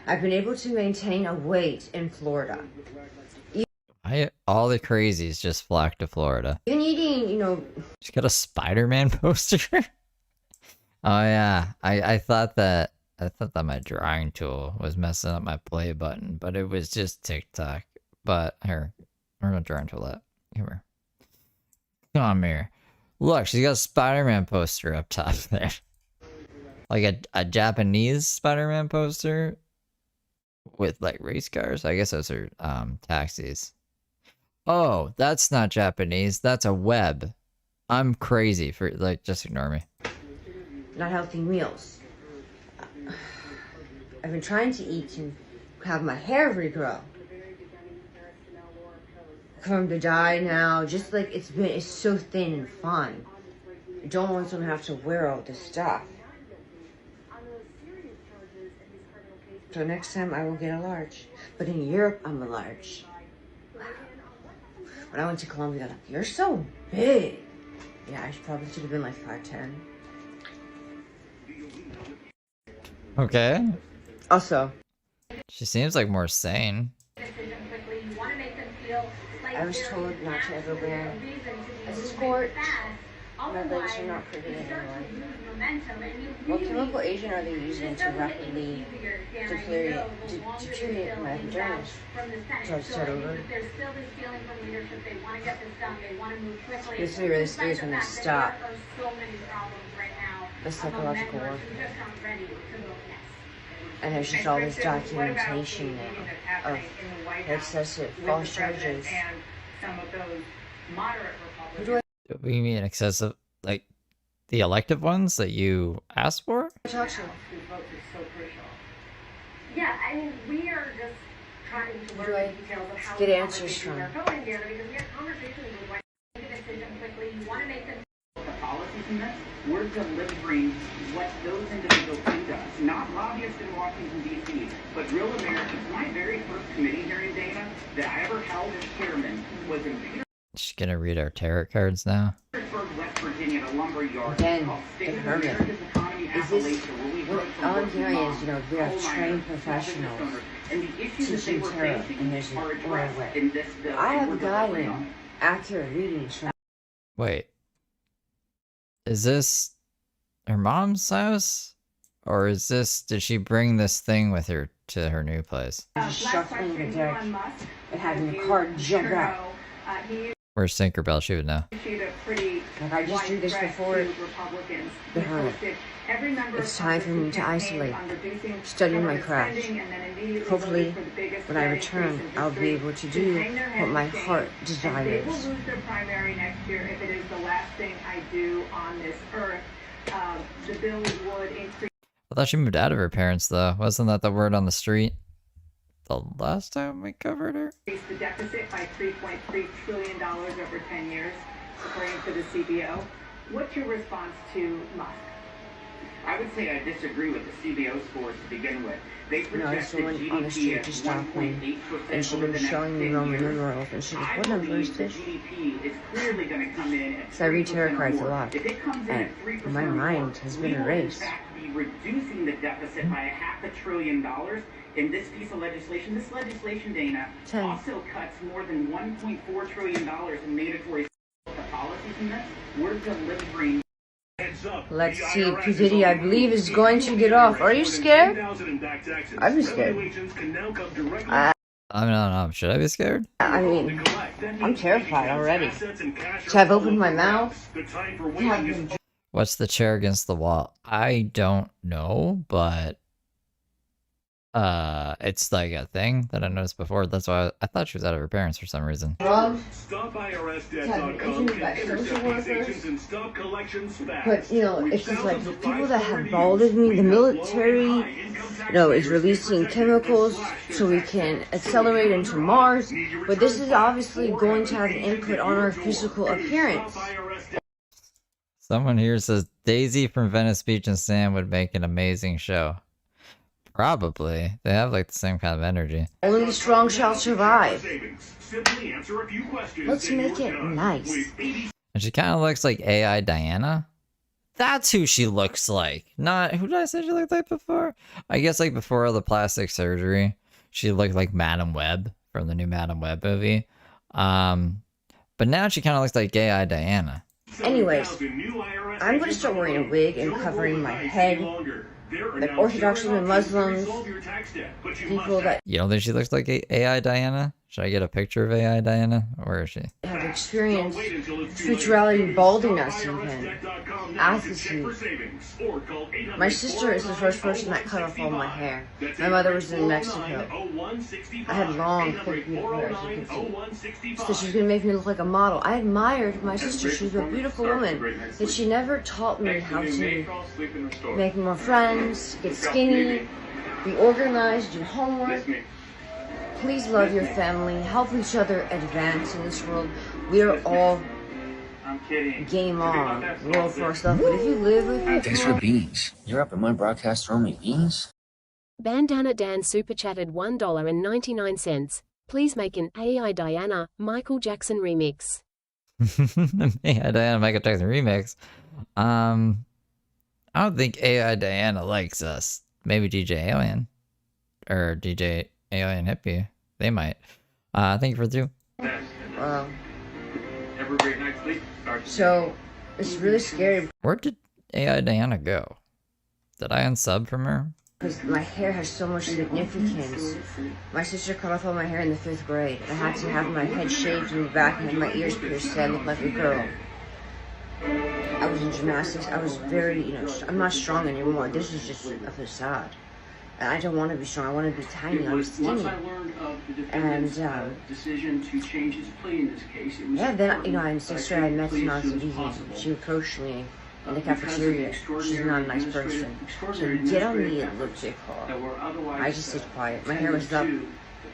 I've been able to maintain a weight in Florida. All the crazies just flock to Florida. Even eating, She's got a Spider-Man poster. Oh yeah, I thought that my drawing tool was messing up my play button, but it was just TikTok. But here, where's my drawing tool at? Come here. Come here. Look, she's got a Spider-Man poster up top there. Like a Japanese Spider-Man poster with like race cars. I guess those are taxis. Oh, that's not Japanese. That's a web. I'm crazy for like, just ignore me. Not healthy meals. I've been trying to eat and have my hair regrow. From the dye now, just like it's so thin and fine. I don't want someone to have to wear all this stuff. So next time I will get a large. But in Europe, I'm a large. When I went to Colombia, they're like, you're so big. Yeah, I probably should have been like 5'10". Okay. Also, She seems like more sane. I was told not to ever wear a skirt. My legs are not pretty anymore. What chemical agent are they using to rapidly deteriorate my epidermis? So I start over. This really scary is when they stop the psychological work. And there's just all this documentation now of excessive false charges. Who do What do you mean excessive? Like the elective ones that you asked for? I talk to? Yeah, I mean, we are just trying to Who learn do the I details of how get the answers conversations from? are going here because we have conversations with when you make a decision quickly, you want to make them. The policies in this, we're delivering what those individuals send us, not lobbyists in Washington, D.C., but real Americans. My very first committee hearing, Dana, that I ever held as chairman was in She's gonna read our tarot cards now. Petersburg, West Virginia, at a lumber yard. Again, called the State of hermit. America's Economy Is this, Appalachia, where we what heard from all I'm working hearing moms, is, we have coal trained miners, professionals small business owners, and the issues that they teaching were tarot, facing and there's an are addressed order. in this bill. I and have we're delivering gotten on it. accurate readings from. Wait. Is this her mom's house? Or is this, did she bring this thing with her to her new place? Just shuffling the deck and having the card jump out. Where's Tinkerbell? She would know. Like I just do this before the hermit. It's time for me to isolate, study my craft. Hopefully, when I return, I'll be able to do what my heart desires. They will lose their primary next year if it is the last thing I do on this earth. The bill would increase. I thought she moved out of her parents, though. Wasn't that the word on the street? The last time we covered her? The deficit by $3.3 trillion over 10 years, according to the CBO. What's your response to Musk? I would say I disagree with the CBO scores to begin with. They projected someone on the GDP street at just stopped me, 1.8% and she over was the showing next me 10 Roman years. numerals, and she goes, I what number is believe the this? GDP is clearly going to come in at So I read 3% tarot or cards a more. lot, If it comes in and at 3% my or more, mind has been we will in erased. fact be reducing the deficit by $500 billion in this piece of legislation. This legislation, Dana, 10. also cuts more than $1.4 trillion in mandatory policies in this. We're delivering. Let's see, P. Diddy, I believe, is going to get off. Are you scared? I'd be scared. I mean, should I be scared? I mean, I'm terrified already. So I've opened my mouth. What's the chair against the wall? I don't know, but it's like a thing that I noticed before. That's why I thought she was out of her parents for some reason. Drugs, StopIRSDebt.com, interviewed by get your social citations and stop collections fast. but you know, Reach it's just like thousands the of people that have five-star balded me, reviews. the We have low military, and high income tax you know, is payers releasing interested in chemicals slash so we tax can debt. accelerate So into if Mars, you're under but this your is return obviously or going have to have an agent input at on your our door, physical visit appearance. StopIRSDebt. Someone here says Daisy from Venice Beach and Sam would make an amazing show. Probably. They have like the same kind of energy. Only the strong shall survive. Simply answer a few questions Let's and make you're it done. nice. With 80 And she kind of looks like AI Diana. That's who she looks like. Not, who did I say she looked like before? I guess like before all the plastic surgery, she looked like Madam Web from the new Madam Web movie. But now she kind of looks like AI Diana. Anyways, I'm going to start wearing a wig and covering my head, like Orthodox and Muslims, people that You don't think she looks like AI Diana? Should I get a picture of AI Diana? Where is she? have experienced spirituality balding us even. Attitude. My sister is the first person that cut off all my hair. My mother was in Mexico. I had long, thick, beautiful hair, as you can see. So she's gonna make me look like a model. I admired my sister. She was a beautiful woman. Yet she never taught me how to make more friends, get skinny, be organized, do homework. Please love your family, help each other advance in this world. We are all game on, world for ourselves. But if you live with Thanks for people, beans. You're up in one broadcast for only beans? Bandana Dan super chatted $1.99. Please make an AI Diana Michael Jackson remix. AI Diana Michael Jackson remix. I don't think AI Diana likes us. Maybe DJ Alien. Or DJ Alien Hippie. They might. Thank you for the 2. Every great night's sleep starts. so it's really scary Where did AI Diana go? Did I unsub from her? because my hair has so much significance. My sister cut off all my hair in the 5th grade. I had to have my head shaved in the back and have my ears pierced so I looked like a girl. I was in gymnastics. I was very, I'm not strong anymore. This is just a facade. And I don't want to be strong. I want to be tiny. I'm skinny. Once I learned of the defendant's decision to change his plea in this case, it was Yeah, then, in 6th grade, I met Nazi. She approached me in the cafeteria. She's not a nice person. So get on the elliptical. I just stayed quiet. My hair was up in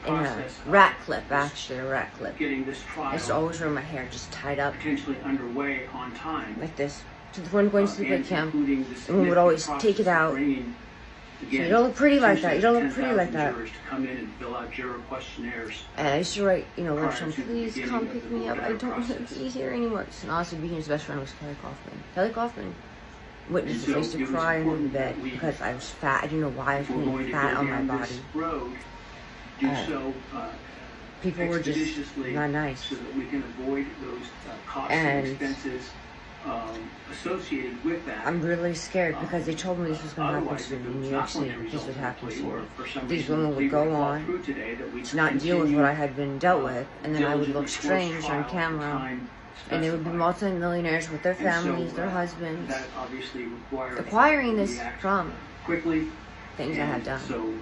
a rat clip, actually, a rat clip. getting this I trial used to always wear my hair just tied up potentially underway on time. like this. To the point of going to sleep at and camp. including the And we would always significant take it process of out. bringing, again, You don't look pretty like that. You don't look essentially pretty like 10,000 that. jurors to come in and fill out juror questionnaires. And I used to write, Prior Wilson, to the please beginning come of pick the me up. I voter don't want to process. be here anymore. And honestly, being his best friend was Kelly Kaufman. Kelly Kaufman witnessed And it. I used so to it was cry under the important bed that we- because I was fat. I didn't know why I was If we're going being to fat go on my down body. this road, do Uh, so People were just expeditiously not nice. so that we can avoid those costs And- and expenses associated with that. I'm really scared because they told me this was going to happen Otherwise, to if me it in was New York not going City. to This result would in a happen to plea, me. or for some These reason women the would plea go fall on through today, that we to not deal with continue, what I had been dealt with, and then I would look diligently towards strange trial on at the camera. time And they would be specified. multimillionaires with their And so, families, their husbands, that obviously requires acquiring that this we act from quickly. things I had And done. So,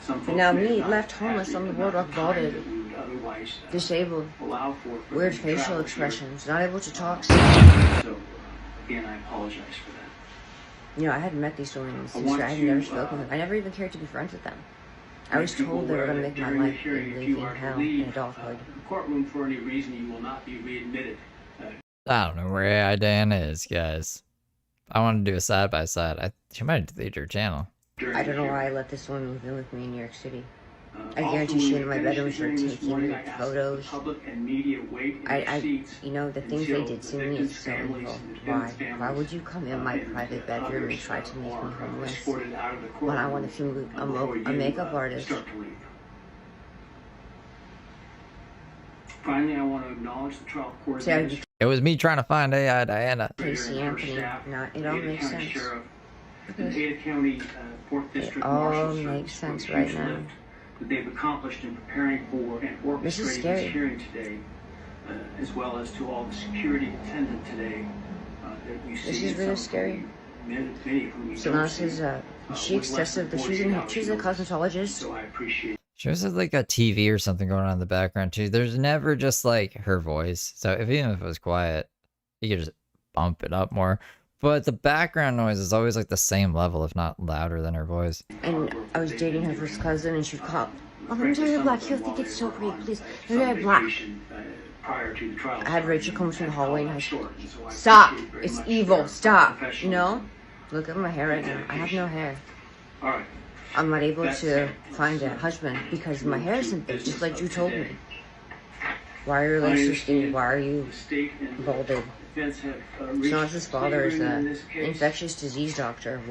some But folks now may me, not left have homeless the on the amount boardwalk, of time balded, that we would otherwise, disabled, allow for weird them to facial travel here. expressions, not able to talk. So, again, I apologize for that. I hadn't met these women in the I history. want I had to, never spoken with them. I never even cared to be friends with them. I was told they were going to make my During the life a hearing, if you living are to hell leave, in adulthood. the courtroom for any reason, you will not be readmitted. I don't know where AI Diana is, guys. I want to do a side by side. She might delete her channel. I don't know why I let this woman move in with me in New York City. I guarantee she in my bedroom started taking photos. You know, the things they did to me is so evil. Why? Why would you come in my private bedroom and try to make me homeless when I want to be a makeup artist? Finally, I want to acknowledge the trial court. It was me trying to find AI Diana. Casey Anthony. It all makes sense. It all makes sense right now. That they've accomplished in preparing for and orchestrating this hearing today, as well as to all the security attendant today that you see. This is really scary. So now she's excessive. She's a cosmetologist. So I appreciate. She was like a TV or something going on in the background too. There's never just like her voice. So even if it was quiet, you could just bump it up more. But the background noise is always like the same level, if not louder than her voice. And I was dating her first cousin, and she'd call, "Oh, let me tell you you're black. You'll think it's so pretty. Please, you're black." I had Rachel come through the hallway, and I said, "Stop! It's evil. Stop!" You know? Look at my hair right now. I have no hair. I'm not able to find a husband because my hair isn't thick, just like you told me. Why are your legs so skinny? Why are you balded? Sean's father is an infectious disease doctor,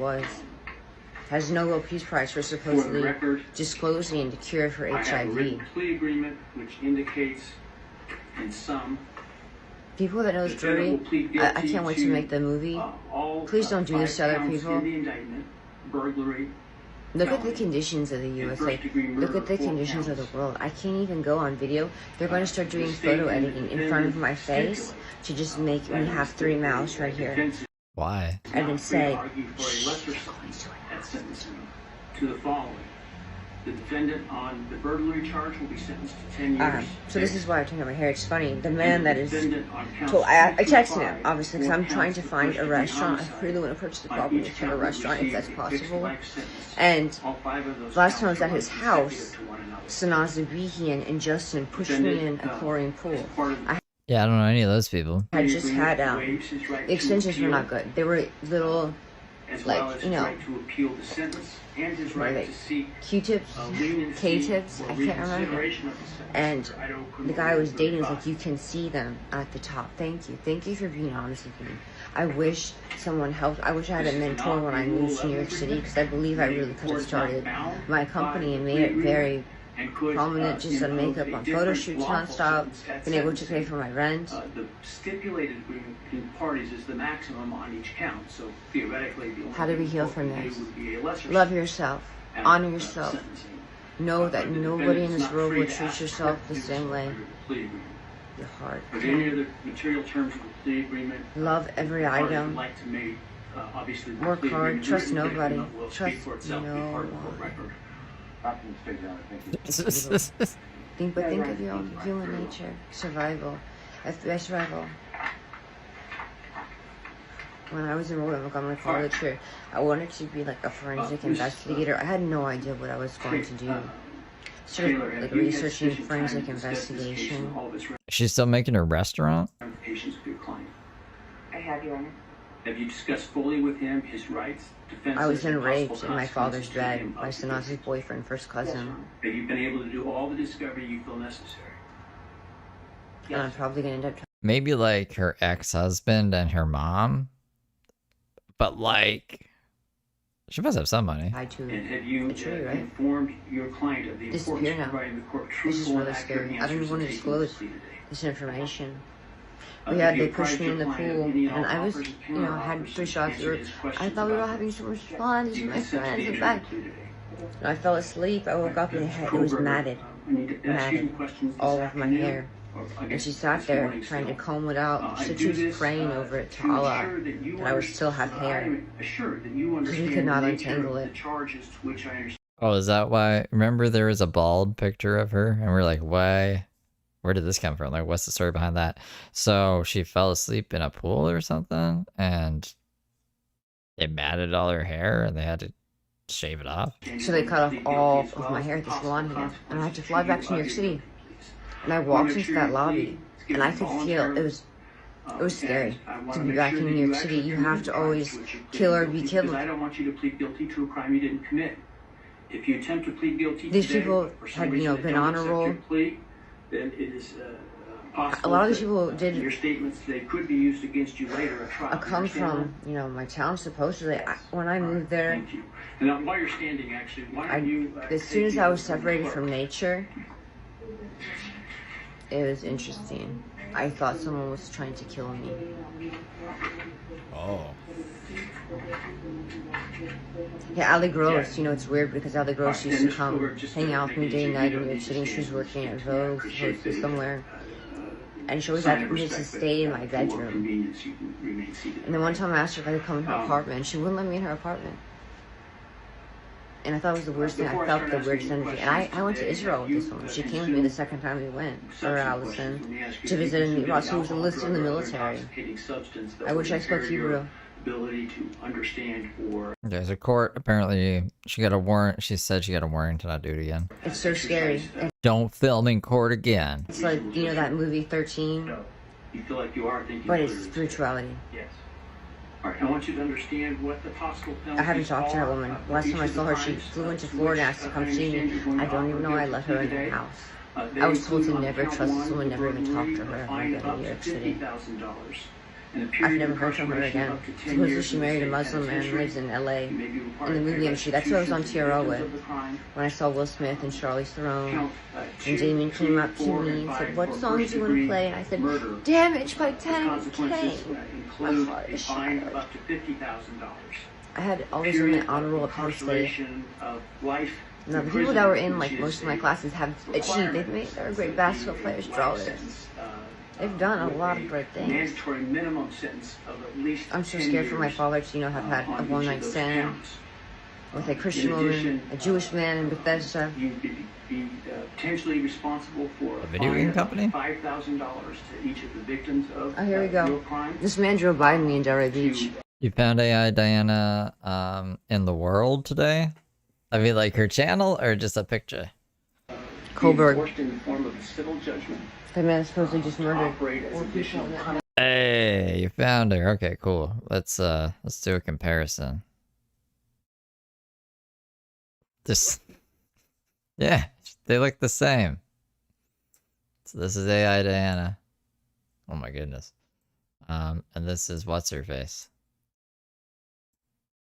has Nobel Peace Prize for supposedly disclosing the cure for HIV. People that know the story, I can't wait to make the movie. Please don't do this to other people. Look at the conditions of the USA. Look at the conditions of the world. I can't even go on video. They're going to start doing photo editing in front of my face to just make me have 3 mouths right here. Why? And then say, to the following. The defendant on the burglary charge will be sentenced to 10 years. So this is why I turned out my hair. It's funny. The man that is told, I texted him, obviously, because I'm trying to find a restaurant. I really want to purchase the property for a restaurant, if that's possible. And last time I was at his house, Sanaz Zabihian and Justin pushed me in a chlorine pool. Yeah, I don't know any of those people. I just had, the extensions were not good. They were little, like, you know, what are they? Q-tips? K-tips? I can't remember. And the guy I was dating was like, you can see them at the top. Thank you. Thank you for being honest with me. I wish someone helped. I wish I had a mentor when I moved to New York City, because I believe I really could have started my company and made it very prominent, just on makeup, on photo shoots nonstop, been able to pay for my rent. The stipulated agreement between parties is the maximum on each count, so theoretically the only How do we heal from this? would be a lesser Love yourself. Honor yourself. Know that nobody in this world will treat yourself the same way. Your heart. But any other material terms of the plea agreement, Love every item. like to make, obviously the Work plea hard. agreement Trust written nobody. statement will speak Trust for itself, be part of the court nobody. record. Think of your own human nature. Survival. FBI survival. When I was enrolled in Montgomery College here, I wanted to be like a forensic investigator. I had no idea what I was going to do. Started like researching forensic investigation. She's still making her restaurant? Ramifications of your client. I have, Your Honor. Have you discussed fully with him his rights, defenses, I was and raped possible in my father's consequences to bed him by of the Sanaz's case? boyfriend, first cousin. Have you been able to do all the discovery you feel necessary? And I'm probably going to end up Maybe like her ex-husband and her mom? But like, she must have some money. tied to And have you a tree, right? informed your client of the Disappear importance now. of providing the court This is truthful and really accurate scary. I answers don't want to taken disclose plea today? this information. Have They you pushed apprised me your in the client of pool, any and I was, offers of you know, counter had offers 3 to shots. answer his I questions thought we were all about having this? so much fun. These Do are you my consent to friends. the In entry fact, of the plea today? when I fell asleep, I woke up and it was matted. I need to ask you some Matted. questions this All of my afternoon, hair. or I And guess she sat this there morning trying to still. comb it out. I So do she was this, praying over it to to Allah ensure that you that I would still have understand- hair. I'm assured that you Because we understand could not the nature untangle of it. the charges to which I understand. Oh, is that why? Remember there was a bald picture of her? And we're like, why? Where did this come from? Like, what's the story behind that? So she fell asleep in a pool or something, and it matted all her hair, and they had to shave it off. So they cut off all of my hair at the salon here. And I had to fly back to New York City. And I walked into that lobby, and I could feel it was It was scary to be back in New York City. You have to always kill or be killed. I don't want you to plead guilty to a crime you didn't commit. If you attempt to plead guilty These today, people for some had, reason they been don't on a accept roll. your plea, then it is possible A lot of these that people did your statements today could be used against you later at trial. I come from, my town supposedly. When I moved there, Thank you. And now, while you're standing, actually, why don't you... as soon as I was separated from nature, it was interesting. I thought someone was trying to kill me. Oh. Yeah, Ali Gross, it's weird because Ali Gross used to come hang out with me day and night in New York City. She was working at Vogue or somewhere. And she always had me to stay in my bedroom. And then one time I asked her if I could come in her apartment, and she wouldn't let me in her apartment. And I thought it was the worst thing. I felt the weirdest energy. And I went to Israel with this woman. She came with me the second time we went, or Allison, to visit a Ross who was enlisted in the military. I wish I spoke Hebrew. Ability to understand or... There's a court. Apparently, she got a warrant. She said she got a warrant to not do it again. It's so scary. Don't film in court again. It's like, that movie 13? No. You feel like you are thinking... But it's spirituality. Yes. All right, I want you to understand what the possible penalties I haven't talked to that woman. Last time I saw her, she flew into Florida and asked to come see me. I don't even know I let her in her house. I was told to never trust this woman, never even talk to her when I got in New York City. I've never heard from her again. Supposedly she married a Muslim and lives in LA. In the movie industry, that's who I was on TRL with. When I saw Will Smith and Charlize Theron. And Damien came up to me and said, "What songs do you want to play?" And I said, "Damage by 10K. I had always been an honor roll at Penn State. Now, the people that were in, most of my classes have achieved. They're great basketball players, drawers. They've done a lot of great things. I'm so scared for my father to, have had a one-night stand with a Christian woman, a Jewish man in Bethesda. Potentially responsible for a video game company? $5,000 to each of the victims of oh, here we go. This man drove by me in Delray Beach. You found AI Diana in the world today? I mean, like her channel or just a picture? Coburg. In the form of a civil judgment. The man supposedly just murdered 4 people. Hey, you found her. Okay, cool. Let's do a comparison. Yeah, they look the same. So this is AI Diana. Oh my goodness. And this is what's her face.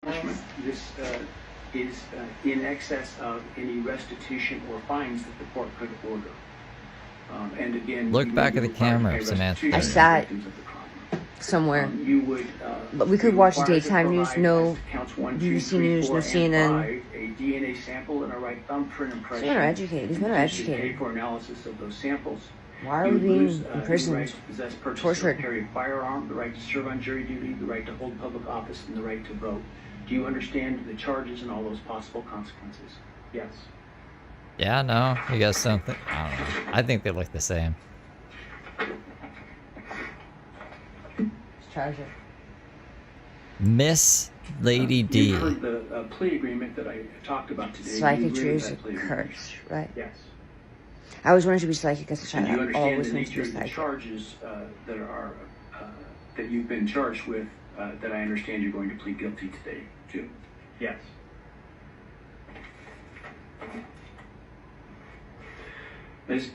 This is in excess of any restitution or fines that the court could order. And again, look back at the camera, Samantha. I sat somewhere, but we could watch daytime news, no BBC News, no CNN. A DNA sample and a right thumbprint impression. These men are educated. These men are educated. For analysis of those samples. Why are we being imprisoned, right to possess, purchase, tortured? Or carry a firearm, the right to serve on jury duty, the right to hold public office, and the right to vote. Do you understand the charges and all those possible consequences? Yes. Yeah, no, you guys don't think? I don't know. I think they look the same. Charge it. Miss Lady D. You heard the plea agreement that I talked about today. Psychiatry is a curse, right? Yes. I always wanted to be psychic as a child. And you I understand always the wanted to nature be of the psychic. charges that are that you've been charged with. That I understand you're going to plead guilty today to. Yes. As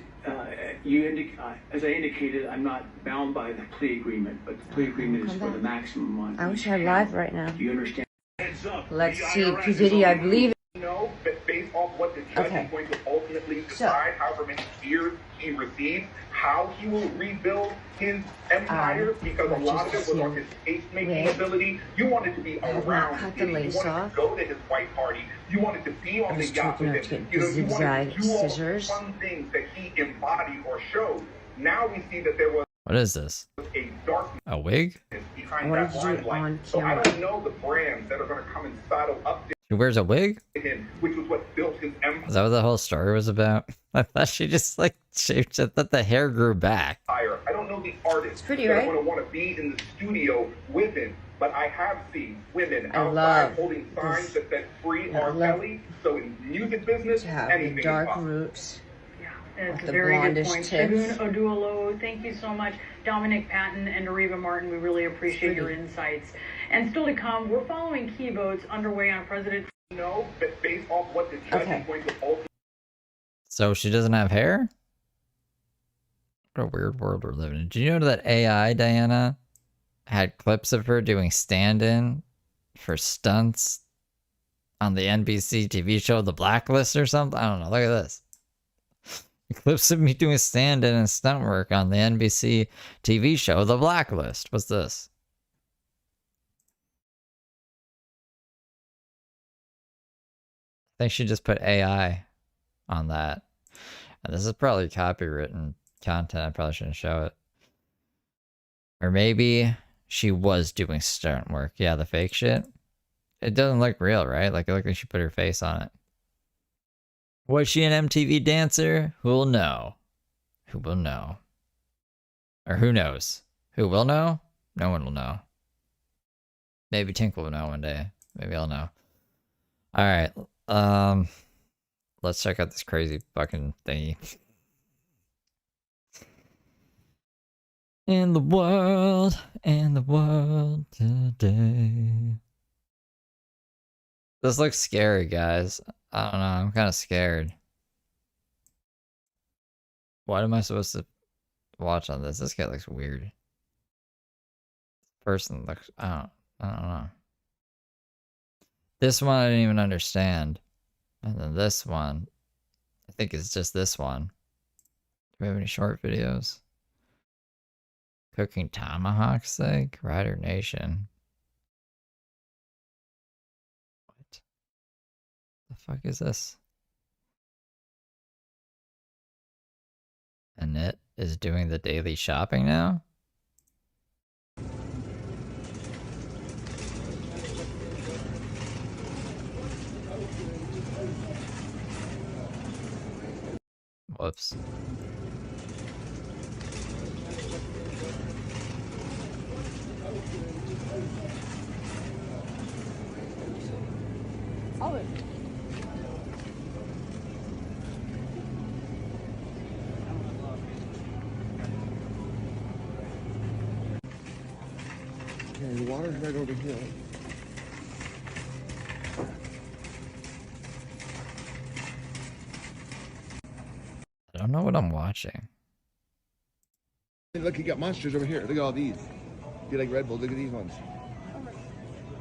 I indicated, I'm not bound by the plea agreement, but the plea agreement is for the maximum on. I wish I had live right now. Do you understand? Let's see, P. Diddy, I believe. No, but based off what the judge is going to ultimately decide, however many years he receives, how he will rebuild his empire, because a lot of it was on his case-making ability. You wanted to be around him. You wanted to go to his white party. You wanted to be on the yacht with him. You wanted to do all the fun things that he embodied or showed. Now we see that there was what is this? a darkness a wig? behind that limelight. So I don't know the brands that are going to come and saddle up She wears a wig? him, which was what built his empire. Is that what the whole story was about? I thought she just shaved. I thought the hair grew back. I don't know the artists that are going to want to be in the studio with him, but I have seen women outside holding signs that said free R. Kelly. So in music business, anything dark is possible. roots. It's The a very good blondish point. tips. Sagun Oduolo, thank you so much. Dominic Patton and Deriva Martin, we really appreciate your insights. And still to come, we're following key votes underway on President. No, but based off what the judge is going to ultimately. So she doesn't have hair? What a weird world we're living in. Did you know that AI, Diana, had clips of her doing stand-in for stunts on the NBC TV show The Blacklist or something? I don't know. Look at this. Clips of me doing stand-in and stunt work on the NBC TV show The Blacklist. What's this? I think she just put AI on that. And this is probably copywritten content. I probably shouldn't show it. Or maybe she was doing stunt work. Yeah, the fake shit. It doesn't look real, right? Like, it looked like she put her face on it. Was she an MTV dancer? Who will know? Who will know? Or who knows? Who will know? No one will know. Maybe Tinkle will know one day. Maybe I'll know. Alright. Let's check out this crazy fucking thingy. In the world today. This looks scary, guys. I don't know, I'm kind of scared. What am I supposed to watch on this? This guy looks weird. Person looks, I don't know. This one I didn't even understand. And then this one, I think it's just this one. Do we have any short videos? Cooking tomahawk steak? Rider Nation. What the fuck is this? Annette is doing the daily shopping now? Whoops. Okay, the water's right over here. I don't know what I'm watching. Hey, look, you got monsters over here. Look at all these. If you like Red Bull, look at these ones.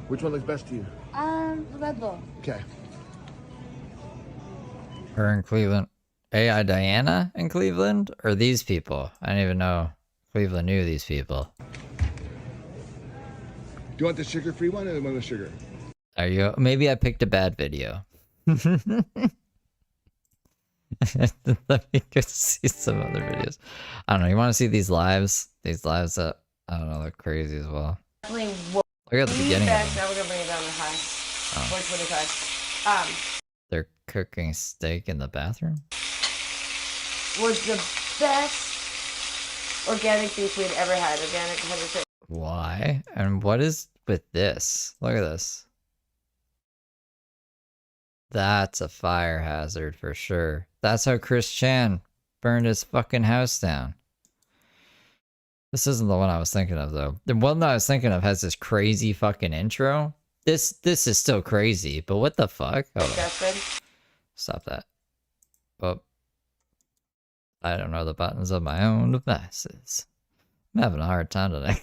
Which one looks best to you? The Red Bull. Okay. Her in Cleveland. AI Diana in Cleveland? Or these people? I didn't even know Cleveland knew these people. Do you want the sugar-free one or the one with sugar? Are you? Maybe I picked a bad video. Let me go see some other videos. I don't know. You want to see these lives? These lives that, I don't know, look crazy as well. Look at the beginning of them. Now we're gonna bring it down to high. 425. They're cooking steak in the bathroom? Was the best organic beef we'd ever had. Organic 100%. Why? And what is with this? Look at this. That's a fire hazard for sure. That's how Chris Chan burned his fucking house down. This isn't the one I was thinking of, though. The one that I was thinking of has this crazy fucking intro. This is still crazy, but what the fuck? Hold on. Stop that. Oh. I don't know the buttons of my own devices. I'm having a hard time today.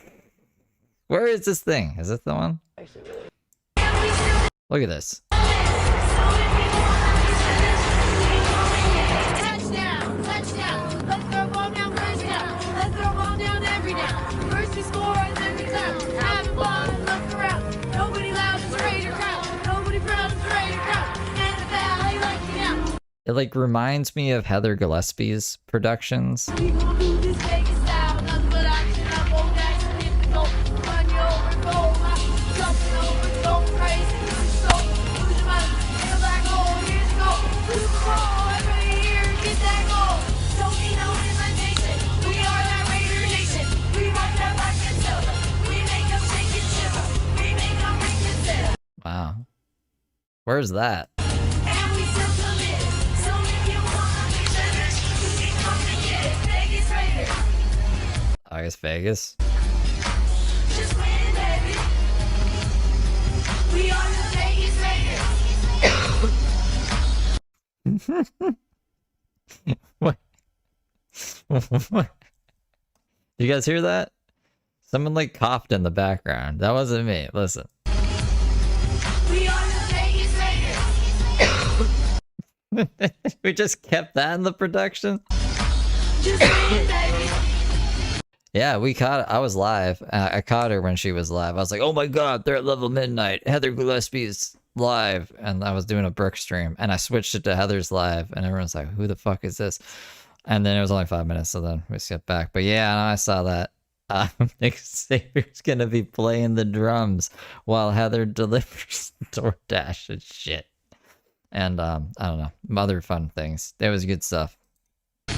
Where is this thing? Is this the one? Look at this. Touchdown! Touchdown! Let's throw a ball down first down. Let's throw a ball down every down. First we score and then we clap. Have a ball and look around. Nobody loud is a Raider crowd. Nobody proud is a Raider crowd. And the valley like you now. It like reminds me of Heather Gillespie's productions. We gon' do this Vegas style. Nothing but action. I'm old guys and hit the goal. Run you over, go. Jumping over, going crazy. So, lose your mind. In the black hole, here's the goal. Super Bowl, everybody here, get that goal. Don't need no invitation. We are that Raider Nation. We rock that black and silver. We make them shake and shiver. We make them reconsider. Wow. Where's that? And we still commit. So if you want to finish, we guess Vegas. Just win, baby. We are the Vegas Raiders. What? What? You guys hear that? Someone like coughed in the background. That wasn't me. Listen. We are the Vegas Raiders. We just kept that in the production. Just win, baby. Yeah, we caught it. I was live. I caught her when she was live. I was like, oh my god, they're at level midnight. Heather Gillespie's live. And I was doing a Brooke stream. And I switched it to Heather's live. And everyone's like, who the fuck is this? And then it was only 5 minutes, so then we skipped back. But yeah, I saw that. Nick Xavier's gonna be playing the drums while Heather delivers DoorDash and shit. And I don't know, other fun things. It was good stuff. Al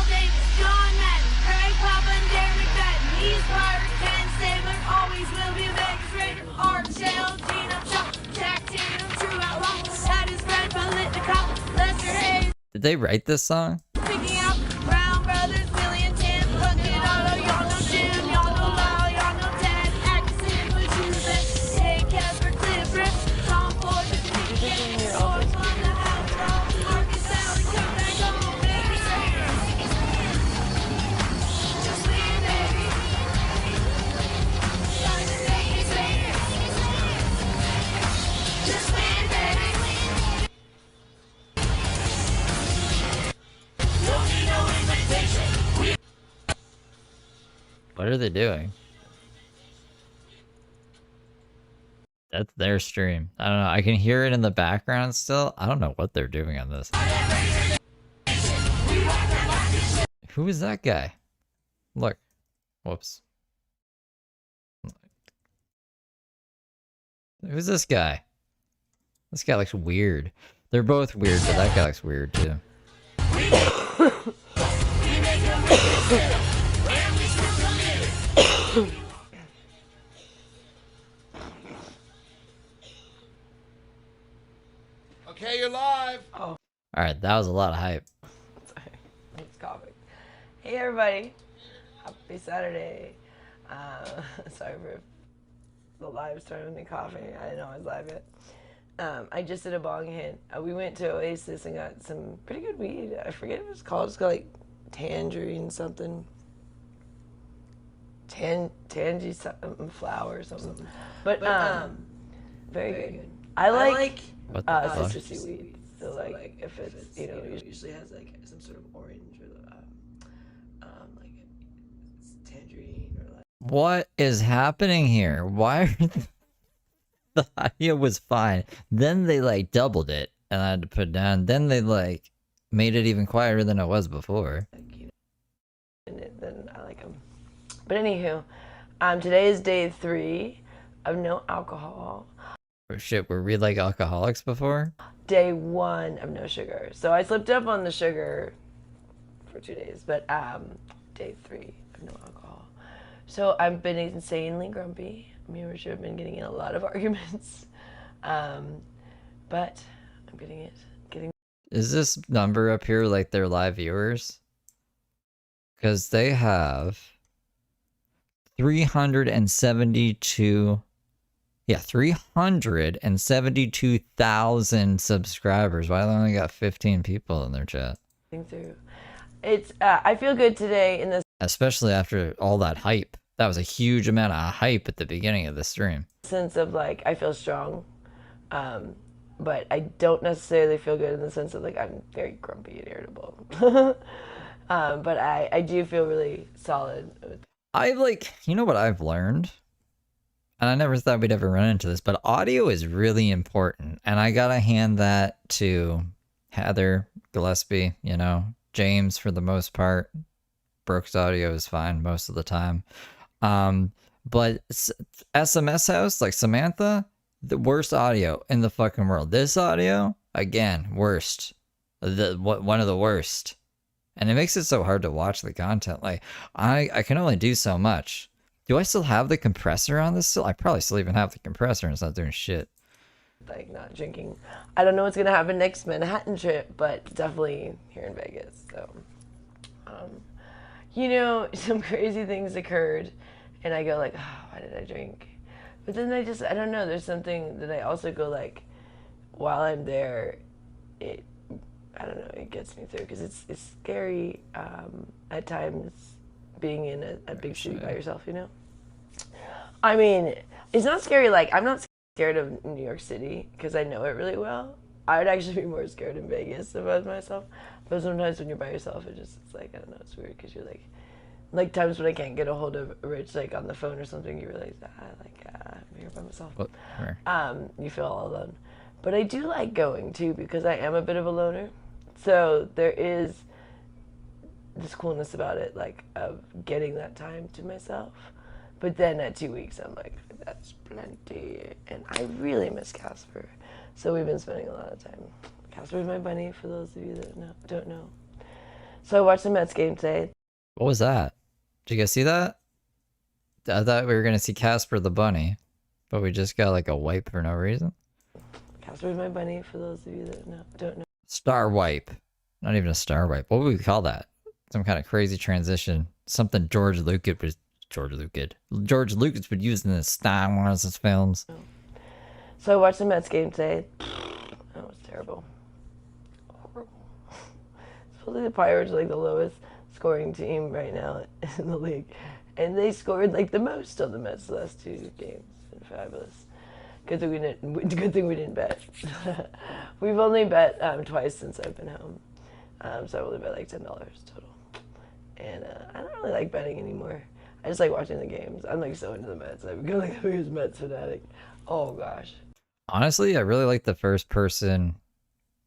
Davis, John Madden, Craig Papa, and Derek Madden. He's Pirate, Ken Stabler, always will be a Vegas Raider. Art Shell, Gino Shaw, Jack Tatum, True Outlaw, had his friend, Political, Lester Hayes. Did they write this song? Picking out Brown Brothers, Willie and Tim, Bucket Auto, y'all know Jim, y'all know Lyle, y'all know Ted, Atkinson, Machusa, Jay Casper, Clifford, Tom Ford, Nicky Shorts on the house, Marcus Sally, come back home, baby. Just win, baby. Just win, baby. What are they doing? That's their stream. I don't know. I can hear it in the background still. I don't know what they're doing on this. Who is that guy? Look. Whoops. Who's this guy? This guy looks weird. They're both weird, but that guy looks weird too. Okay, you're live. Oh, Alright, that was a lot of hype. it's coughing. Hey everybody, happy Saturday. Sorry for the live starting with me coughing. I didn't know I was live yet. I just did a bong hit. We went to Oasis and got some pretty good weed. I forget what it's called. It's called like tangerine something. Tangy flower or something. But very good. I like What the fuck? citrusy weed. So like if it's it usually has like some sort of orange or like tangerine or like. What is happening here? Why are the audio was fine. Then they like doubled it and I had to put it down. Then they like made it even quieter than it was before. Then I like them. But anywho, today is day 3 of no alcohol. Oh shit, were we like alcoholics before? Day 1 of no sugar. So I slipped up on the sugar for 2 days, but day 3 of no alcohol. So I've been insanely grumpy. Me and Richard have been getting in a lot of arguments. But I'm getting. Is this number up here like their live viewers? Because they have 372,000 subscribers. Why they only got 15 people in their chat? Through. It's I feel good today in this. Especially after all that hype. That was a huge amount of hype at the beginning of the stream. Sense of like I feel strong, but I don't necessarily feel good in the sense of like I'm very grumpy and irritable. But I do feel really solid. I like, you know what I've learned? And I never thought we'd ever run into this, but audio is really important. And I gotta hand that to Heather Gillespie, you know, James for the most part. Brooke's audio is fine most of the time. But SMS House, like Samantha, the worst audio in the fucking world. This audio, again, worst. One of the worst. And it makes it so hard to watch the content. Like, I can only do so much. Do I still have the compressor on this still? I probably still even have the compressor and it's not doing shit. Like, not drinking. I don't know what's going to happen next Manhattan trip, but definitely here in Vegas. So, you know, some crazy things occurred, and I go like, oh, why did I drink? But then I don't know, there's something that I also go like, while I'm there, I don't know, it gets me through, because it's scary at times being in a big city by yourself, you know? I mean, it's not scary, like, I'm not scared of New York City, because I know it really well. I would actually be more scared in Vegas if I was myself. But sometimes when you're by yourself, it's like, I don't know, it's weird, because you're like times when I can't get a hold of Rich, like on the phone or something, you realize, I'm here by myself. You feel all alone. But I do like going too, because I am a bit of a loner. So there is this coolness about it, like of getting that time to myself. But then at 2 weeks, I'm like, that's plenty. And I really miss Casper. So we've been spending a lot of time. Casper's my bunny, for those of you that don't know. So I watched the Mets game today. What was that? Did you guys see that? I thought we were going to see Casper the bunny, but we just got like a wipe for no reason. Casper's my bunny, for those of you that don't know. Star wipe. Not even a star wipe. What would we call that? Some kind of crazy transition. Something George Lucas would use in the Star Wars films. So I watched the Mets game today. That was terrible. Horrible. Supposedly the Pirates are like the lowest scoring team right now in the league. And they scored like the most on the Mets the last 2 games. It's been fabulous. Good thing we didn't bet. We've only bet twice since I've been home. So I only bet like $10 total. And I don't really like betting anymore. I just like watching the games. I'm like so into the Mets. I've become like the biggest Mets fanatic. Oh gosh. Honestly, I really like the first person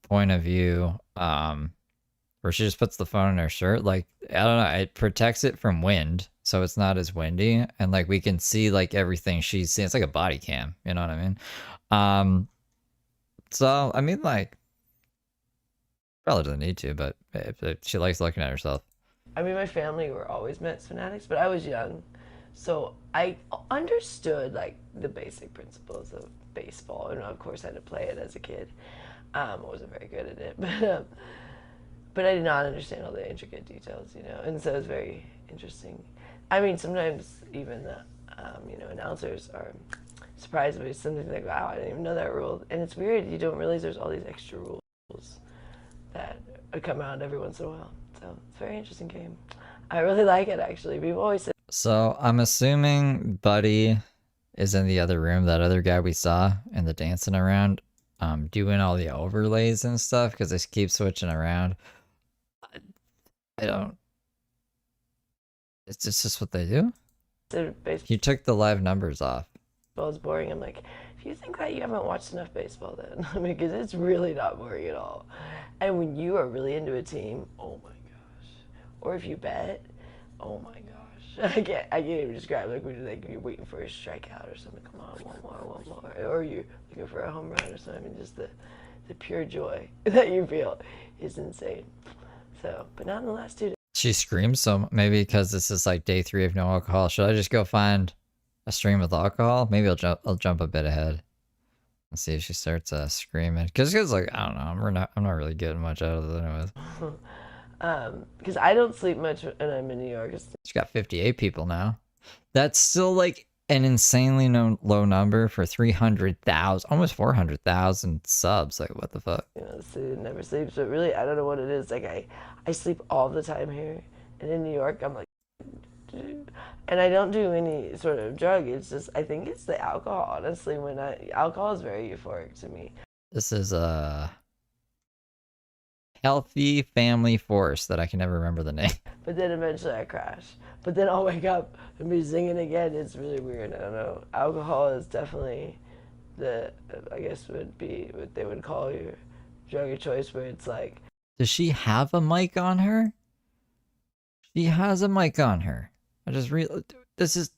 point of view, where she just puts the phone in her shirt. Like, I don't know, it protects it from wind, so it's not as windy, and like we can see like everything she's seeing. It's like a body cam, you know what I mean? So I mean, like, probably doesn't need to, but if she likes looking at herself. I mean, my family were always Mets fanatics, but I was young, so I understood like the basic principles of baseball, and of course I had to play it as a kid. I wasn't very good at it, but I did not understand all the intricate details, you know, and so it was very interesting. I mean, sometimes even the, you know, announcers are surprised by something like, wow, I didn't even know that rule. And it's weird, you don't realize there's all these extra rules that come out every once in a while. So it's a very interesting game. I really like it, actually. People always say. So I'm assuming Buddy is in the other room, that other guy we saw in the dancing around, doing all the overlays and stuff, because they keep switching around. I don't. It's just what they do. You took the live numbers off. Baseball is boring. I'm like, if you think that, you haven't watched enough baseball then. I mean, because it's really not boring at all. And when you are really into a team, oh my gosh. Or if you bet, oh my gosh. I can't even describe, like, when you're waiting for a strikeout or something. Come on, one more. Or you're looking for a home run or something. I mean, just the pure joy that you feel is insane. So, but not in the last 2 days. She screams, so maybe because this is like day 3 of no alcohol, should I just go find a stream with alcohol? Maybe I'll jump a bit ahead and see if she starts screaming. Because like, I don't know, I'm not really getting much out of it anyways. Because I don't sleep much when I'm in New York. She's got 58 people now. That's still like an insanely low number for 300,000, almost 400,000 subs. Like, what the fuck? You know, so never sleeps, but really, I don't know what it is. Like, I sleep all the time here, and in New York, I'm like, and I don't do any sort of drug. It's just, I think it's the alcohol, honestly. Alcohol is very euphoric to me. This is a healthy family force that I can never remember the name. But then eventually I crash. But then I'll wake up and be singing again. It's really weird. I don't know. Alcohol is definitely I guess would be what they would call your drug of choice, where it's like. Does she have a mic on her? She has a mic on her. I just this is,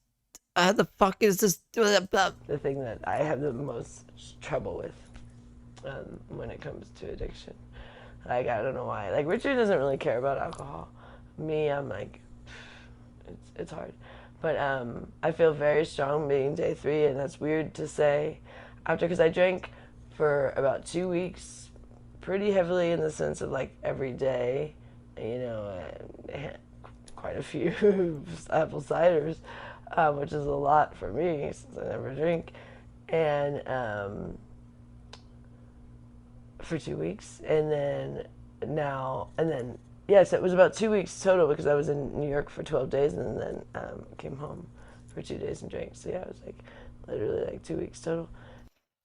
how the fuck is this? The thing that I have the most trouble with when it comes to addiction. Like, I don't know why. Like, Richard doesn't really care about alcohol. Me, I'm like, it's hard. But I feel very strong being day 3, and that's weird to say after, because I drank for about 2 weeks pretty heavily, in the sense of like every day, you know, quite a few apple ciders, which is a lot for me since I never drink. And for 2 weeks, and then yes, it was about 2 weeks total because I was in New York for 12 days and then came home for 2 days and drank. So yeah, it was like literally like 2 weeks total.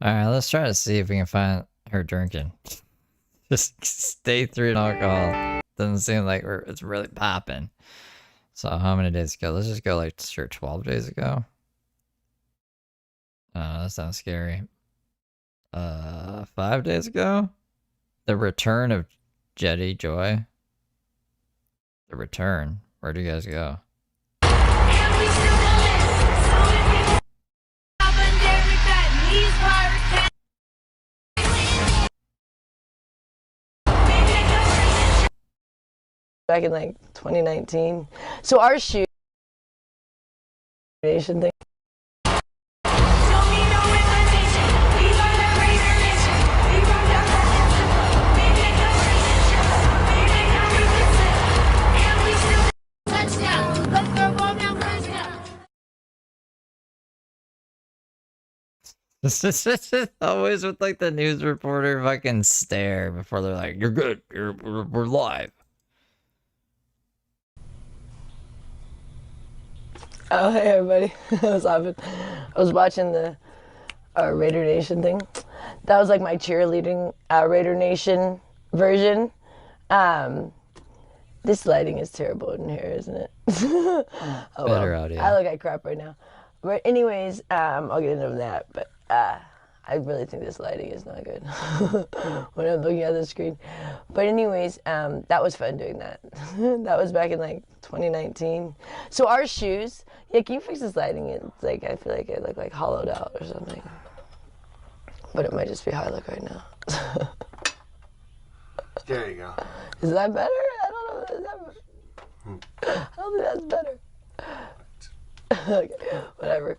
All right, let's try to see if we can find her drinking. Just stay through alcohol. Doesn't seem like it's really popping. So how many days ago? Let's just go like sure 12 days ago. That sounds scary. 5 days ago? The return of Jetty Joy. The return. Where do you guys go? Back in like 2019. So our shoe thing. This is always with like the news reporter fucking stare before they're like, "You're good. We're live." Oh, hey everybody. I was watching the Raider Nation thing. That was like my cheerleading Raider Nation version. This lighting is terrible in here, isn't it? Oh, better audio. I look like crap right now. But anyways, I'll get into that. But I really think this lighting is not good when I'm looking at the screen. But anyways, that was fun doing that. That was back in like 2019. So our shoes, yeah, can you fix this lighting? It's like, I feel like I look like hollowed out or something. But it might just be how I look right now. There you go. Is that better? I don't know. Is that better? I don't think that's better. Okay, whatever.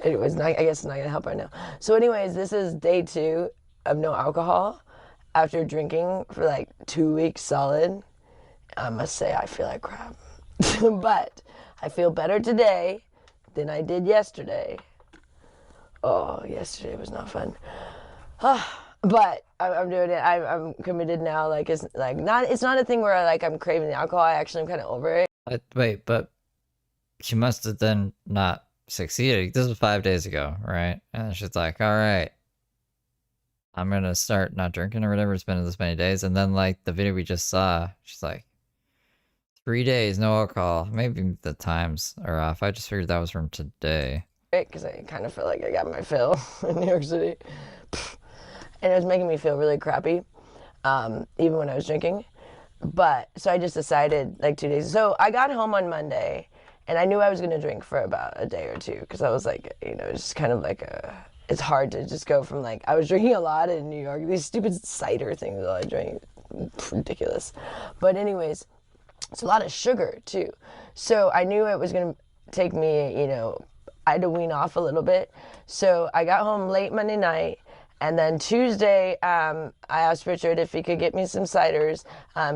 Anyways, I guess it's not gonna help right now. So anyways, this is day 2 of no alcohol after drinking for like 2 weeks solid. I must say I feel like crap. But I feel better today than I did yesterday. Oh, yesterday was not fun. But I'm doing it. I'm committed now. Like it's not a thing where I'm craving the alcohol. I actually am kind of over it. Wait, but she must have then not succeeded. This was 5 days ago, right? And she's like, all right, I'm gonna start not drinking or whatever. It's been this many days. And then like the video we just saw, she's like, 3 days, no alcohol. Maybe the times are off. I just figured that was from today. Because I kind of felt like I got my fill in New York City. And it was making me feel really crappy, even when I was drinking. But, so I just decided like 2 days. So I got home on Monday. And I knew I was going to drink for about a day or two because I was like, just kind of like it's hard to just go from like, I was drinking a lot in New York, these stupid cider things that I drank, ridiculous. But anyways, it's a lot of sugar too. So I knew it was going to take me, I had to wean off a little bit. So I got home late Monday night. And then Tuesday, I asked Richard if he could get me some ciders.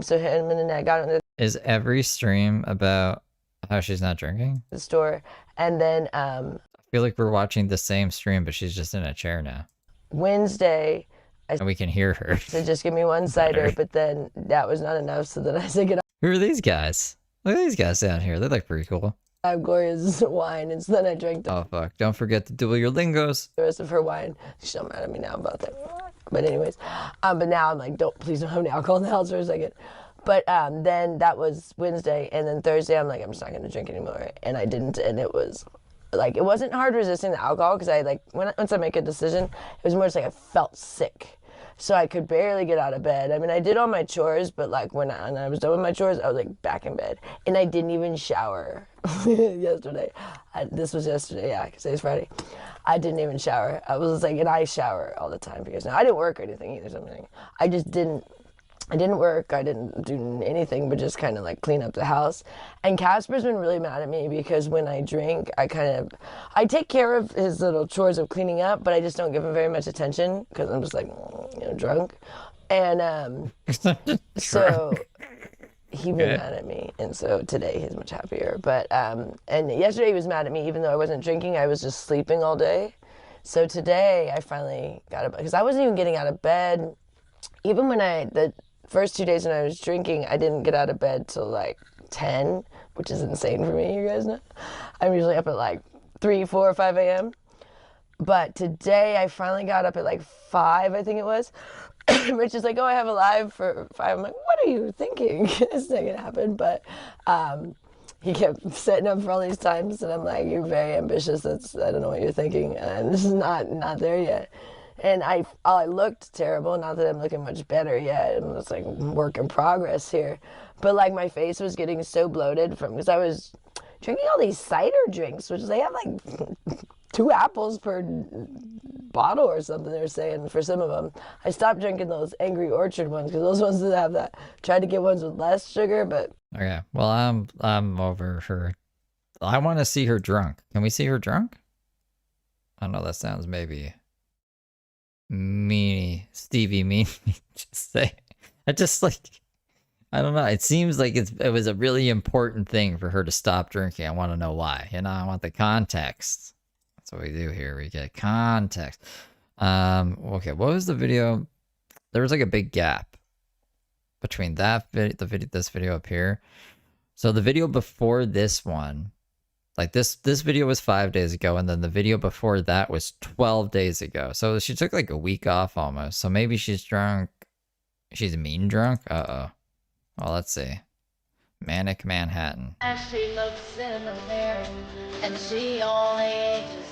So him and I got in the Is every stream about how she's not drinking? The store. And then I feel like we're watching the same stream, but she's just in a chair now. Wednesday, and we can hear her. So just give me one cider, but then that was not enough, so then I said, get Who are these guys? Look at these guys down here. They look pretty cool. I have Gloria's wine, and so then I drank Oh fuck, don't forget to duel your lingos. The rest of her wine. She's so mad at me now about that. But anyways, but now I'm like, please don't have any alcohol in the house for a second. But then that was Wednesday, and then Thursday I'm like, I'm just not gonna drink anymore, and I didn't, and it was like, it wasn't hard resisting the alcohol because I like once I make a decision, it was more just like I felt sick, so I could barely get out of bed. I mean, I did all my chores, but like when I was done with my chores, I was like back in bed, and I didn't even shower yesterday. This was yesterday, yeah, because today's Friday. I didn't even shower. I was like, and I shower all the time because now I didn't work or anything either. Something I just didn't. I didn't work, I didn't do anything but just kind of like clean up the house. And Casper's been really mad at me because when I drink, I take care of his little chores of cleaning up, but I just don't give him very much attention because I'm just like, drunk. And so he was mad at me, and so today he's much happier. But and yesterday he was mad at me, even though I wasn't drinking. I was just sleeping all day. So today I finally got up, because I wasn't even getting out of bed. Even when the first 2 days when I was drinking, I didn't get out of bed till like 10, which is insane for me, you guys know. I'm usually up at like 3, 4, 5 a.m. But today I finally got up at like 5, I think it was. Rich is like, oh, I have a live for 5. I'm like, what are you thinking? It's not gonna happen. But he kept setting up for all these times, and I'm like, you're very ambitious. I don't know what you're thinking, and this is not there yet. And I looked terrible. Not that I'm looking much better yet. I'm just like work in progress here. But like my face was getting so bloated because I was drinking all these cider drinks, which they have like 2 apples per bottle or something, they're saying, for some of them. I stopped drinking those Angry Orchard ones, because those ones that have that. Tried to get ones with less sugar, but... Okay, well, I'm over her. I want to see her drunk. Can we see her drunk? I know that sounds maybe meanie, Stevie meanie to say. I just like, I don't know. It seems like it was a really important thing for her to stop drinking. I want to know why. You know, I want the context. That's what we do here. We get context. Okay, what was the video? There was like a big gap between that this video up here. So the video before this one, like this video was 5 days ago, and then the video before that was 12 days ago. So she took like a week off almost. So maybe she's drunk. She's mean drunk? Uh-oh. Well, let's see. Manic Manhattan. As she looks in the mirror, and she only ages.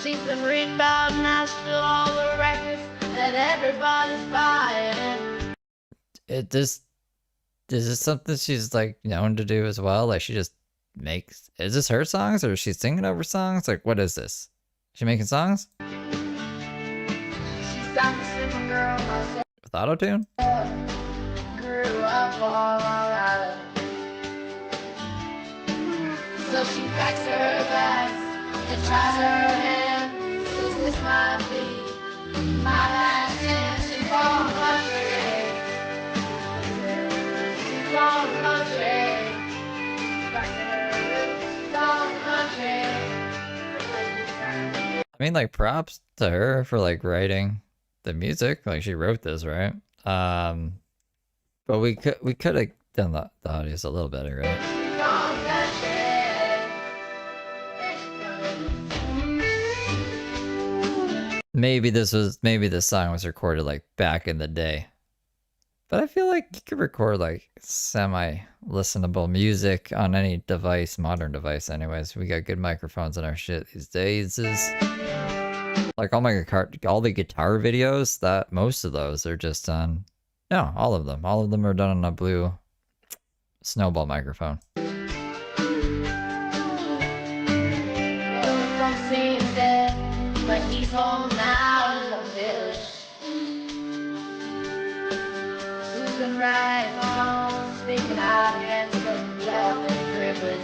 She's been reading about Nashville, all the records that everybody's buying. Is this something she's like known to do as well? Like she just makes, is this her songs, or is she singing over songs? Like what is this? Is she making songs? She's got the simple girl myself. With auto-tune? Grew up all alone. So she packs her bags and tries her hand. Says this might be my last chance. She's gone country. She's gone country. Back to her roots. She's gone country. I mean, like, props to her for like writing the music. Like she wrote this, right? But we could have done the audios a little better, right? Maybe this song was recorded like back in the day. But I feel like you could record like semi-listenable music on any device, modern device anyways. We got good microphones in our shit these days. Like all the guitar videos, most of those are just on, no, all of them are done on a blue snowball microphone. But he's home now in the village. Susan right home, speaking out against the wealth and privilege.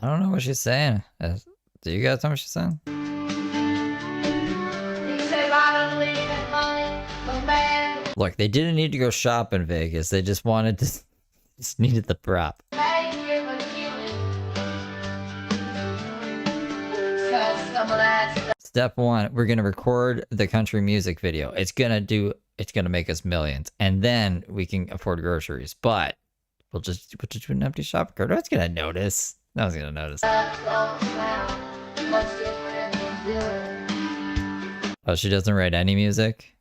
I don't know what she's saying. Do you guys know what she's saying? He said, I don't leave that money, but man. Look, they didn't need to go shop in Vegas. They just wanted to, just needed the prop. Step 1, we're gonna record the country music video. It's gonna make us millions, and then we can afford groceries. But we'll just put it to an empty shop cart. No one's gonna notice. No one's gonna notice. Oh, she doesn't write any music?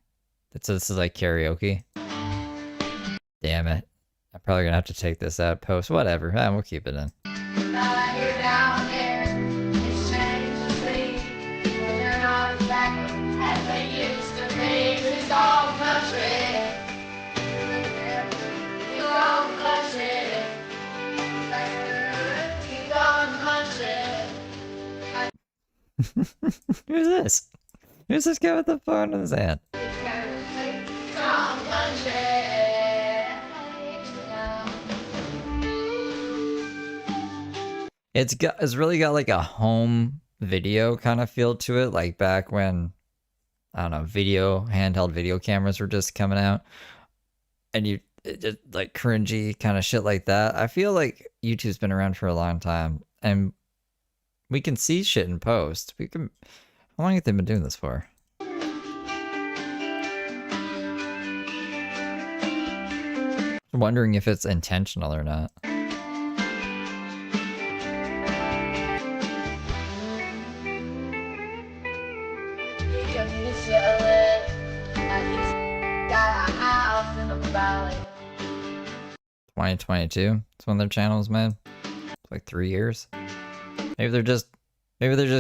So this is like karaoke? Damn it. I'm probably gonna have to take this out post. Whatever. We'll keep it in. Who's this? Who's this guy with the phone in his hand? It's really got like a home video kind of feel to it, like back when, I don't know, handheld video cameras were just coming out. and you just like cringy kind of shit like that. I feel like YouTube's been around for a long time, and we can see shit in post. We can. How long have they been doing this for? I'm wondering if it's intentional or not. Got a house in the valley. 2022. It's when their channel's made. It's like 3 years. Maybe they're just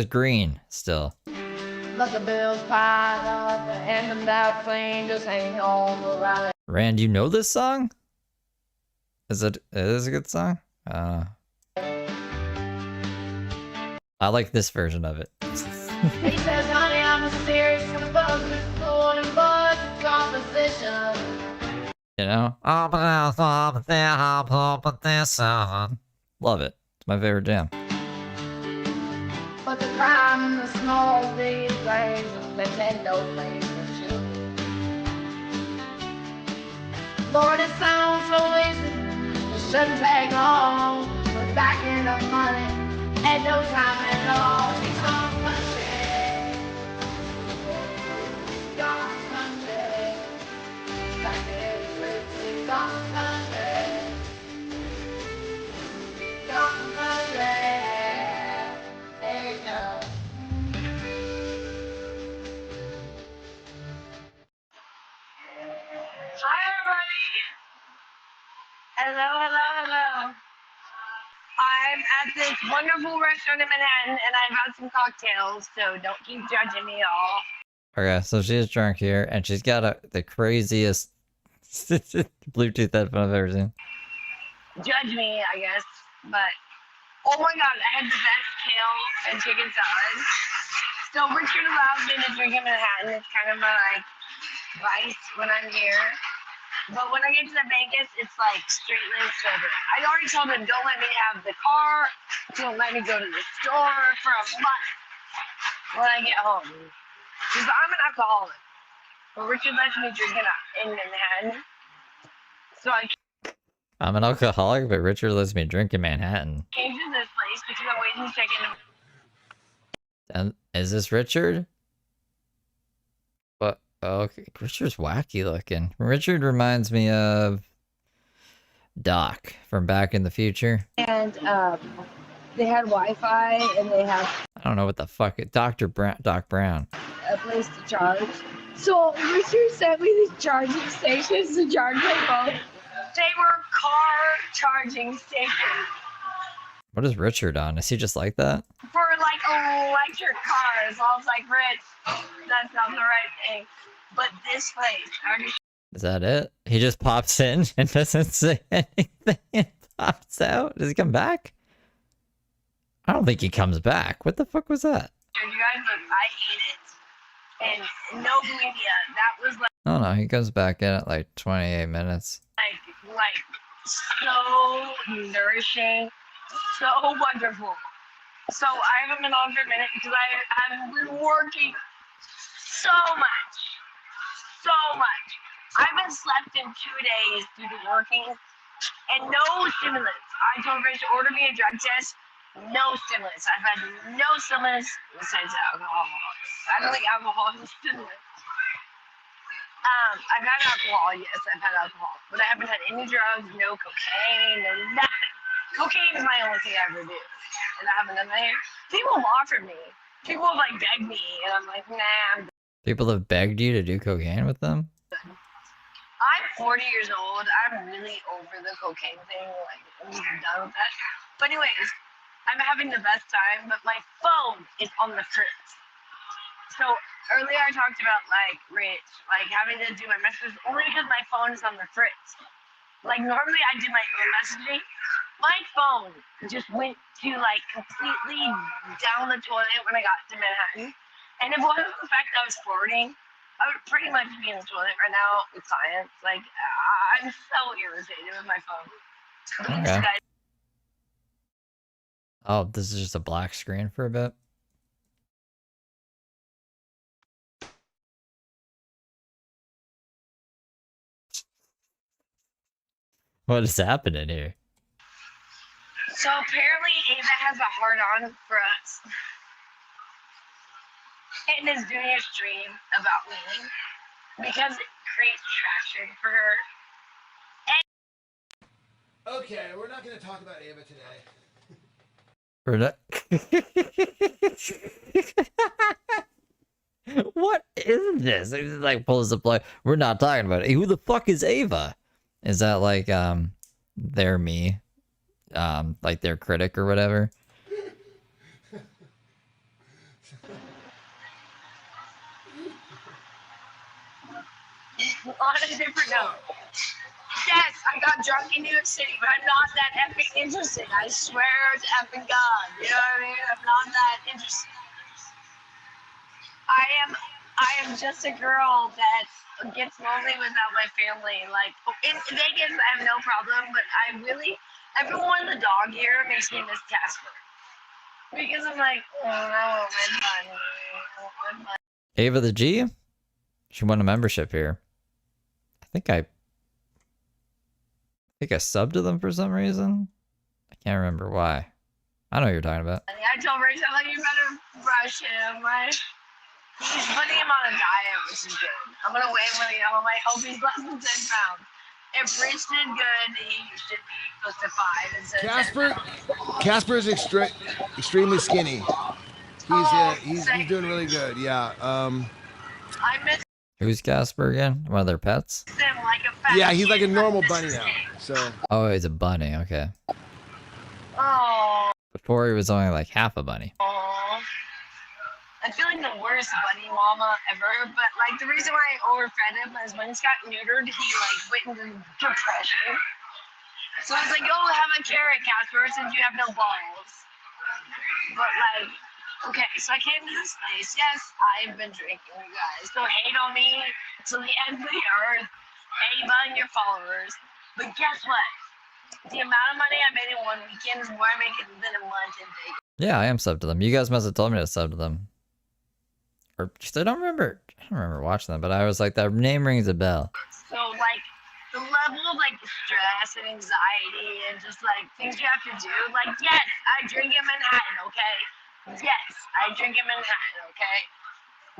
green still. But the bills piled up and that plane just hang on the rally. Rand, you know this song? It is a good song? I like this version of it. He says, honey, I'm a serious composition. You know? Love it. It's my favorite jam. But the crime in the small these days, Nintendo plays for you. Lord, it sounds so easy. It shouldn't take long. But back in the money, ain't no time at all. He's gone country. Gone country. Back in the streets, gone country. Gone country. There you go. Hi, everybody. Hello. I'm at this wonderful restaurant in Manhattan, and I've had some cocktails, so don't keep judging me, y'all. Okay, so she's drunk here, and she's got the craziest Bluetooth headphone I've ever seen. Judge me, I guess, but oh my god, I had the best kale and chicken salad. So Richard allows me to drink in Manhattan. It's kind of my like vice when I'm here. But when I get to the Vegas, it's like straight lane sober. I already told him, don't let me have the car, don't let me go to the store for a month when I get home. Because I'm an alcoholic. But Richard lets me drink in Manhattan. So I I'm an alcoholic, but Richard lets me drink in Manhattan. came to this place because I'm waiting to check in. And is this Richard? What? Okay, Richard's wacky looking. Richard reminds me of Doc from Back in the Future. And they had Wi-Fi and they have I don't know what the fuck. Doc Brown. a place to charge. So Richard sent me these charging stations to charge my phone. They were car charging stations What is Richard on? Is he just like that? for like electric cars. I was like, Rich, that's not the right thing. But this place, Is that it? He just pops in and doesn't say anything and pops out? Does he come back? I don't think he comes back. What the fuck was that? you guys, look, I ate it. And no media. That was Oh no, he comes back in at like 28 minutes. like so nourishing, so wonderful. So I haven't been on for a minute because I've been working so much. I haven't slept in 2 days due to working and no stimulants. I told Rich to order me a drug test. No stimulants. I've had no stimulants besides alcohol. I don't think alcohol is a stimulant. I've had alcohol, yes, I've had alcohol. But I haven't had any drugs, no cocaine, no nothing. Cocaine is my only thing I ever do. And I haven't done that here. People have offered me. People have like begged me, and I'm like, nah, I'm People have begged you to do cocaine with them? I'm 40 years old. I'm really over the cocaine thing. Like, I'm just done with that. But anyways, I'm having the best time, but my phone is on the fritz. So earlier I talked about like Rich, like having to do my messages only because my phone is on the fritz. Like normally I do my own messaging. My phone just went to like completely down the toilet when I got to Manhattan. And if it wasn't the fact that I was forwarding, I would pretty much be in the toilet right now with science. Like I'm so irritated with my phone. Okay. Oh, this is just a black screen for a bit. What is happening here? So apparently Ava has a hard-on for us. And is doing a stream about me because it creates traction for her. Okay, we're not going to talk about Ava today. We're not. What is this? It like pulls the plug. We're not talking about it. Who the fuck is Ava? Is that like their me? Like their critic or whatever? On a different note. Yes, I got drunk in New York City, but I'm not that effing interested. I swear to effing God. You know what I mean? I'm not that interested. I am just a girl that gets lonely without my family. Like in Vegas, I have no problem, but everyone in the dog here makes me miss Casper. Because I'm like, oh, I want my money. Ava the G? She won a membership here. I think I subbed to them for some reason. I can't remember why. I know what you're talking about. I told Rachel, like, you better brush him. Like, he's putting him on a diet, which is good. I'm gonna weigh him when I hope he's less than 10 pounds. If Rich did good, he should be close to 5 instead of 10 pounds. Casper is extremely skinny. He's doing really good. Yeah. I miss Who's Casper again? One of their pets? him like a fat Yeah, he's like a kid. normal bunny now. So. Oh, he's a bunny. Okay. Oh. Before he was only like half a bunny. I feel like the worst bunny mama ever, but like the reason why I overfed him is when he got neutered, he like went into depression. So I was like, oh, have a carrot, Casper, since you have no balls. But like, okay, so I came to this place. Yes, I've been drinking, you guys. So hate on me till the end of the earth, Ava and your followers. But guess what? The amount of money I made in one weekend is more I make than a month in Vegas. Yeah, I am subbed to them. You guys must have told me to sub to them. Or just, I don't remember watching them, but I was like, that name rings a bell. So like the level of like stress and anxiety and just like things you have to do. Like, yes, I drink in Manhattan, okay? Yes, I drink in Manhattan, okay?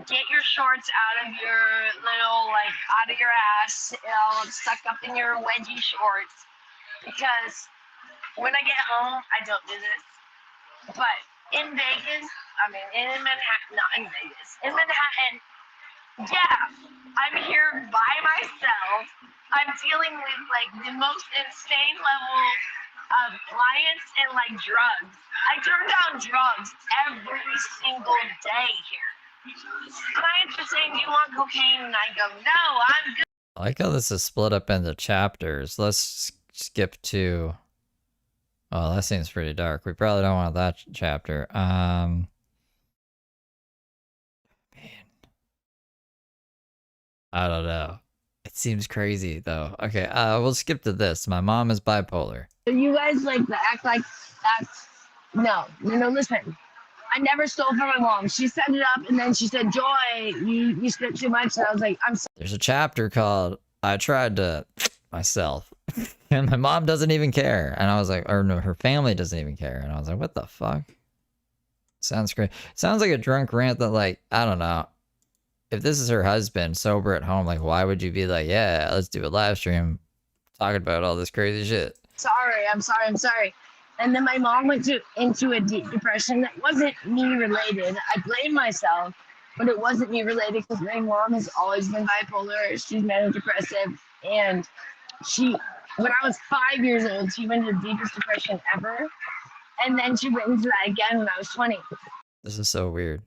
Get your shorts out of your out of your ass, stuck up in your wedgie shorts. Because when I get home, I don't do this. But in Vegas, in Manhattan, not in Vegas, in Manhattan, yeah, I'm here by myself. I'm dealing with like the most insane level of clients and like drugs. I turn down drugs every single day here. Clients are saying, do you want cocaine? And I go, no, I'm good. I like how this is split up into chapters. Let's skip to... Oh, that seems pretty dark. We probably don't want that chapter. Man. I don't know. It seems crazy, though. Okay, we'll skip to this. My mom is bipolar. You guys like to act like that's... No, listen. I never stole from my mom. She set it up, and then she said, Joy, you spent too much. And I was like, I'm sorry. There's a chapter called I Tried to Myself. And my mom doesn't even care. And I was like, or no, her family doesn't even care. And I was like, what the fuck? Sounds great. Sounds like a drunk rant that, like, I don't know. If this is her husband, sober at home, like, why would you be like, yeah, let's do a live stream talking about all this crazy shit? I'm sorry. And then my mom went into a deep depression that wasn't me related. I blame myself, but it wasn't me related because my mom has always been bipolar. She's manic depressive. And when I was 5 years old, she went into the deepest depression ever. And then she went into that again when I was 20. This is so weird.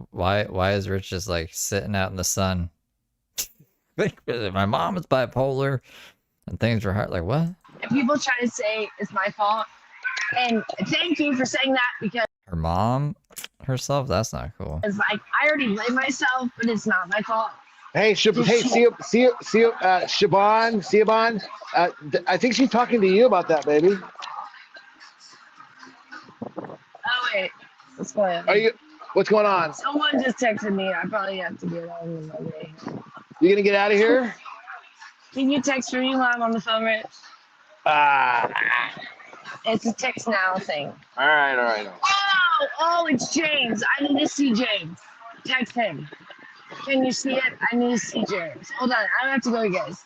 Why is Rich just like sitting out in the sun? My mom is bipolar and things were hard. Like, what? And people try to say it's my fault. And thank you for saying that because Her mom herself? That's not cool. it's like I already blame myself, but it's not my fault. Hey, Siobhan. I think she's talking to you about that, baby. Oh wait, what's going on? What's going on? Someone just texted me. I probably have to get on my way. You gonna get out of here? Can you text for me while I'm on the phone, Rich? It's a text now thing. All right. Oh, it's James. I need to see James. Text him. Can you see it? I need to see James. Hold on, I don't have to go, you guys.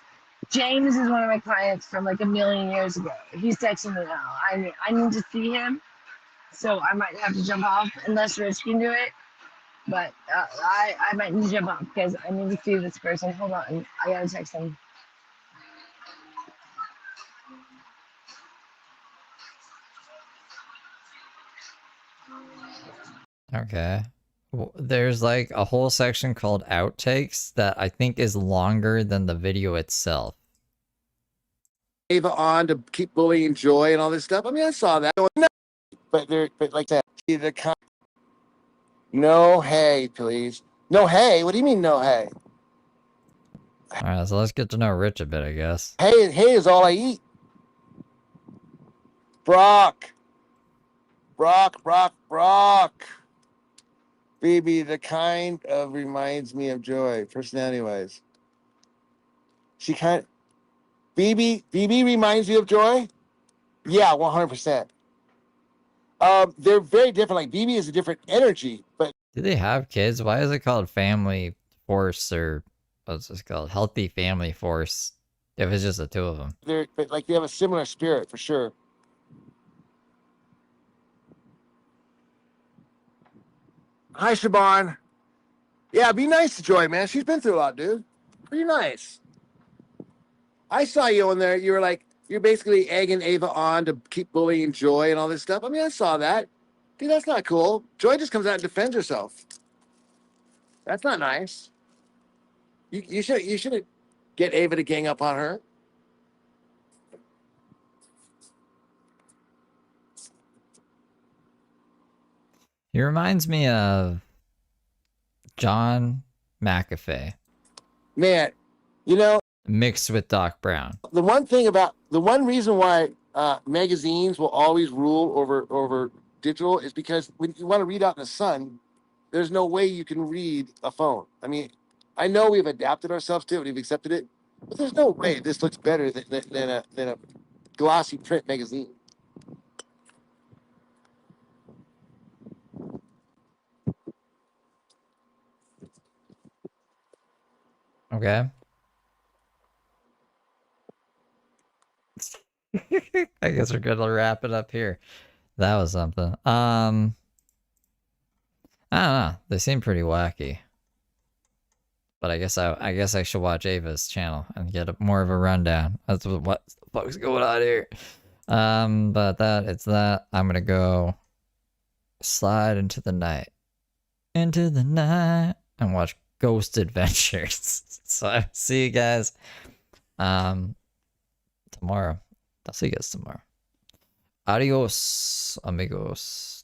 James is one of my clients from like a million years ago. He's texting me now. I need to see him, so I might have to jump off unless Rich can do it. But I might need to jump off because I need to see this person. Hold on, I gotta text him. Okay. There's like a whole section called outtakes that I think is longer than the video itself. Ava on to keep bullying Joy and all this stuff. I mean, I saw that. But like that. No hay, please. No hay? What do you mean no hay? Alright, so let's get to know Rich a bit, I guess. Hay is all I eat. Brock. Baby, the kind of reminds me of Joy, personality-wise. BB reminds you of Joy? Yeah, 100%. They're very different. Like, BB is a different energy, but... Do they have kids? Why is it called Family Force, or what's this called? Healthy Family Force, if it's just the two of them? But they have a similar spirit, for sure. Hi, Siobhan. Yeah, be nice to Joy, man. She's been through a lot, dude. Pretty nice. I saw you in there. You were like, you're basically egging Ava on to keep bullying Joy and all this stuff. I mean, I saw that. Dude, that's not cool. Joy just comes out and defends herself. That's not nice. You shouldn't get Ava to gang up on her. He reminds me of John McAfee. Man, you know, mixed with Doc Brown. The one reason why magazines will always rule over digital is because when you want to read out in the sun, there's no way you can read a phone. I mean, I know we've adapted ourselves to it, we've accepted it, but there's no way this looks better than a glossy print magazine. Okay. I guess we're gonna wrap it up here. That was something. I don't know. They seem pretty wacky. But I guess I should watch Ava's channel and get more of a rundown. That's what the fuck's going on here. But it's that. I'm gonna go slide into the night. Into the night and watch Ghost Adventures. So see you guys tomorrow. I'll see you guys tomorrow. Adios, amigos.